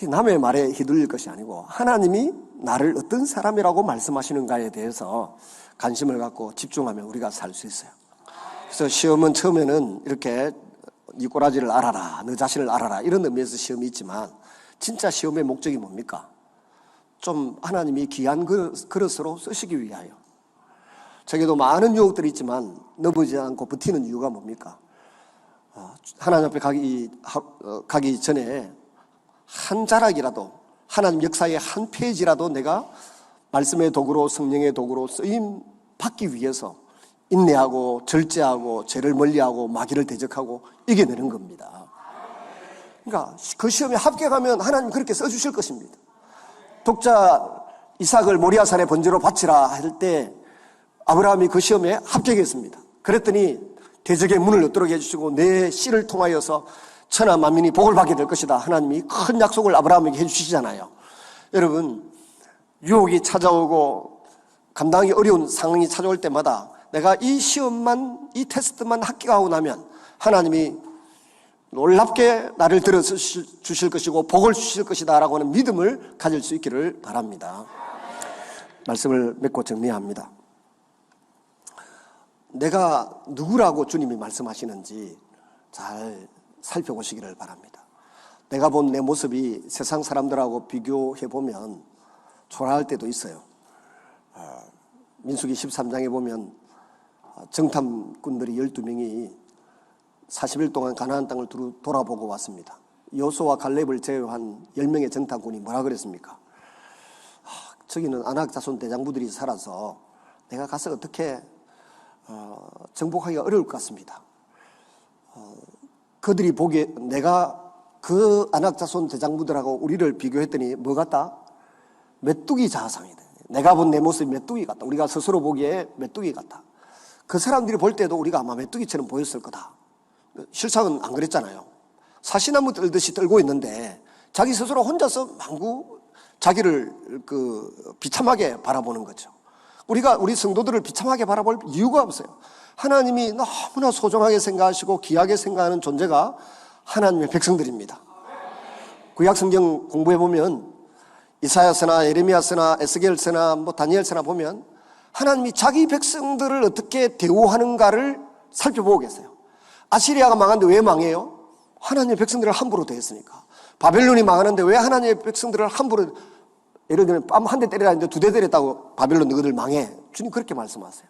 남의 말에 휘둘릴 것이 아니고 하나님이 나를 어떤 사람이라고 말씀하시는가에 대해서 관심을 갖고 집중하면 우리가 살 수 있어요. 그래서 시험은 처음에는 이렇게 네 꼬라지를 알아라, 너 자신을 알아라 이런 의미에서 시험이 있지만 진짜 시험의 목적이 뭡니까? 좀 하나님이 귀한 그릇으로 쓰시기 위하여. 저에게도 많은 유혹들이 있지만 넘어지지 않고 버티는 이유가 뭡니까? 하나님 앞에 가기 전에 한 자락이라도 하나님 역사의 한 페이지라도 내가 말씀의 도구로 성령의 도구로 쓰임 받기 위해서 인내하고 절제하고 죄를 멀리하고 마귀를 대적하고 이겨내는 겁니다. 그러니까 그 시험에 합격하면 하나님 그렇게 써주실 것입니다. 독자 이삭을 모리아산의 번제로 바치라 할 때 아브라함이 그 시험에 합격했습니다. 그랬더니 대적의 문을 열도록 해주시고 내 씨를 통하여서 천하 만민이 복을 받게 될 것이다. 하나님이 큰 약속을 아브라함에게 해주시잖아요. 여러분, 유혹이 찾아오고 감당하기 어려운 상황이 찾아올 때마다 내가 이 시험만, 이 테스트만 합격하고 나면 하나님이 놀랍게 나를 들어 주실 것이고 복을 주실 것이다 라고 하는 믿음을 가질 수 있기를 바랍니다. 말씀을 맺고 정리합니다. 내가 누구라고 주님이 말씀하시는지 잘 살펴보시기를 바랍니다. 내가 본 내 모습이 세상 사람들하고 비교해보면 초라할 때도 있어요. 민수기 13장에 보면 정탐꾼들이 12명이 40일 동안 가나안 땅을 돌아보고 왔습니다. 여호수아와 갈렙을 제외한 10명의 정탐꾼이 뭐라 그랬습니까? 저기는 아낙 자손 대장부들이 살아서 내가 가서 어떻게 정복하기가 어려울 것 같습니다. 그들이 보기에 내가 그 아낙 자손 대장부들하고 우리를 비교했더니 뭐 같다? 메뚜기 자상이다. 내가 본 내 모습이 메뚜기 같다. 우리가 스스로 보기에 메뚜기 같다. 그 사람들이 볼 때도 우리가 아마 메뚜기처럼 보였을 거다. 실상은 안 그랬잖아요. 사시나무 떨듯이 떨고 있는데 자기 스스로 혼자서 망구 자기를 비참하게 바라보는 거죠. 우리 성도들을 비참하게 바라볼 이유가 없어요. 하나님이 너무나 소중하게 생각하시고 귀하게 생각하는 존재가 하나님의 백성들입니다. 구약성경 공부해보면 이사야서나 예레미야서나 에스겔서나 다니엘서나 보면 하나님이 자기 백성들을 어떻게 대우하는가를 살펴보고 계세요. 아시리아가 망하는데 왜 망해요? 하나님의 백성들을 함부로 대했으니까. 바벨론이 망하는데 왜 하나님의 백성들을 함부로, 예를 들면 뺨 한 대 때리라 했는데 2대 때렸다고 바벨론 너희들 망해. 주님 그렇게 말씀하세요.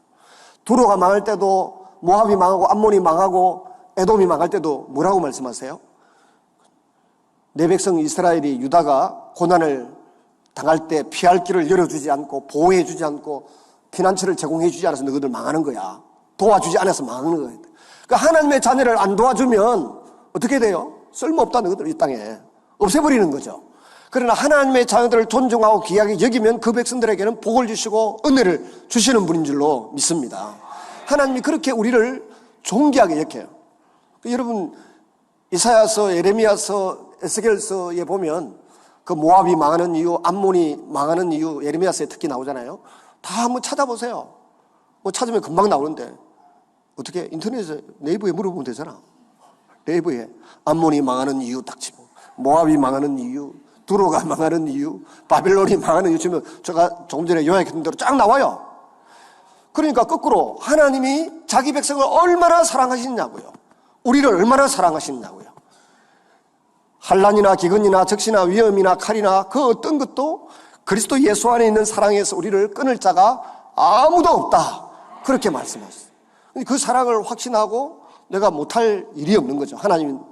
두로가 망할 때도, 모압이 망하고 암몬이 망하고 에돔이 망할 때도 뭐라고 말씀하세요? 내 백성 이스라엘이, 유다가 고난을 당할 때 피할 길을 열어주지 않고 보호해주지 않고 피난처를 제공해주지 않아서 너희들 망하는 거야. 도와주지 않아서 망하는 거야. 그러니까 하나님의 자녀를 안 도와주면 어떻게 돼요? 쓸모없다 너희들 이 땅에. 없애버리는 거죠. 그러나 하나님의 자녀들을 존중하고 귀하게 여기면 그 백성들에게는 복을 주시고 은혜를 주시는 분인 줄로 믿습니다. 하나님이 그렇게 우리를 존귀하게 여겨요. 여러분 이사야서, 예레미야서, 에스겔서에 보면 그 모압이 망하는 이유, 암몬이 망하는 이유 예레미야서에 특히 나오잖아요. 다 한번 찾아보세요. 뭐 찾으면 금방 나오는데 어떻게 인터넷에 네이버에 물어보면 되잖아. 네이버에 암몬이 망하는 이유 딱 치고 모압이 망하는 이유, 두로가 망하는 이유, 바벨론이 망하는 이유 치면 제가 조금 전에 요약했던 대로 쫙 나와요. 그러니까 거꾸로 하나님이 자기 백성을 얼마나 사랑하시냐고요. 우리를 얼마나 사랑하시냐고요. 환난이나 기근이나 적시나 위험이나 칼이나 그 어떤 것도 그리스도 예수 안에 있는 사랑에서 우리를 끊을 자가 아무도 없다. 그렇게 말씀하셨어요. 그 사랑을 확신하고 내가 못할 일이 없는 거죠. 하나님은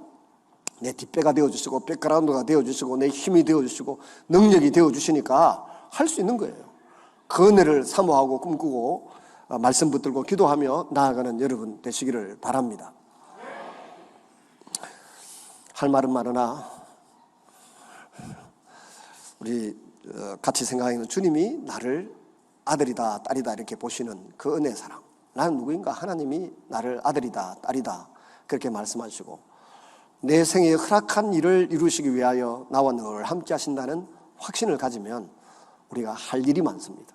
내 뒷배가 되어주시고 백그라운드가 되어주시고 내 힘이 되어주시고 능력이 되어주시니까 할 수 있는 거예요. 그 은혜를 사모하고 꿈꾸고 말씀 붙들고 기도하며 나아가는 여러분 되시기를 바랍니다. 할 말은 많으나 우리 같이 생각하는 주님이 나를 아들이다 딸이다 이렇게 보시는 그 은혜의 사랑. 나는 누구인가? 하나님이 나를 아들이다 딸이다 그렇게 말씀하시고 내 생에 허락한 일을 이루시기 위하여 나와 늘 함께 하신다는 확신을 가지면 우리가 할 일이 많습니다.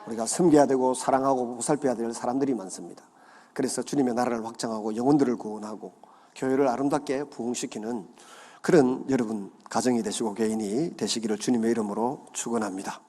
우리가 섬겨야 되고 사랑하고 보살펴야 될 사람들이 많습니다. 그래서 주님의 나라를 확장하고 영혼들을 구원하고 교회를 아름답게 부흥시키는 그런 여러분 가정이 되시고 개인이 되시기를 주님의 이름으로 축원합니다.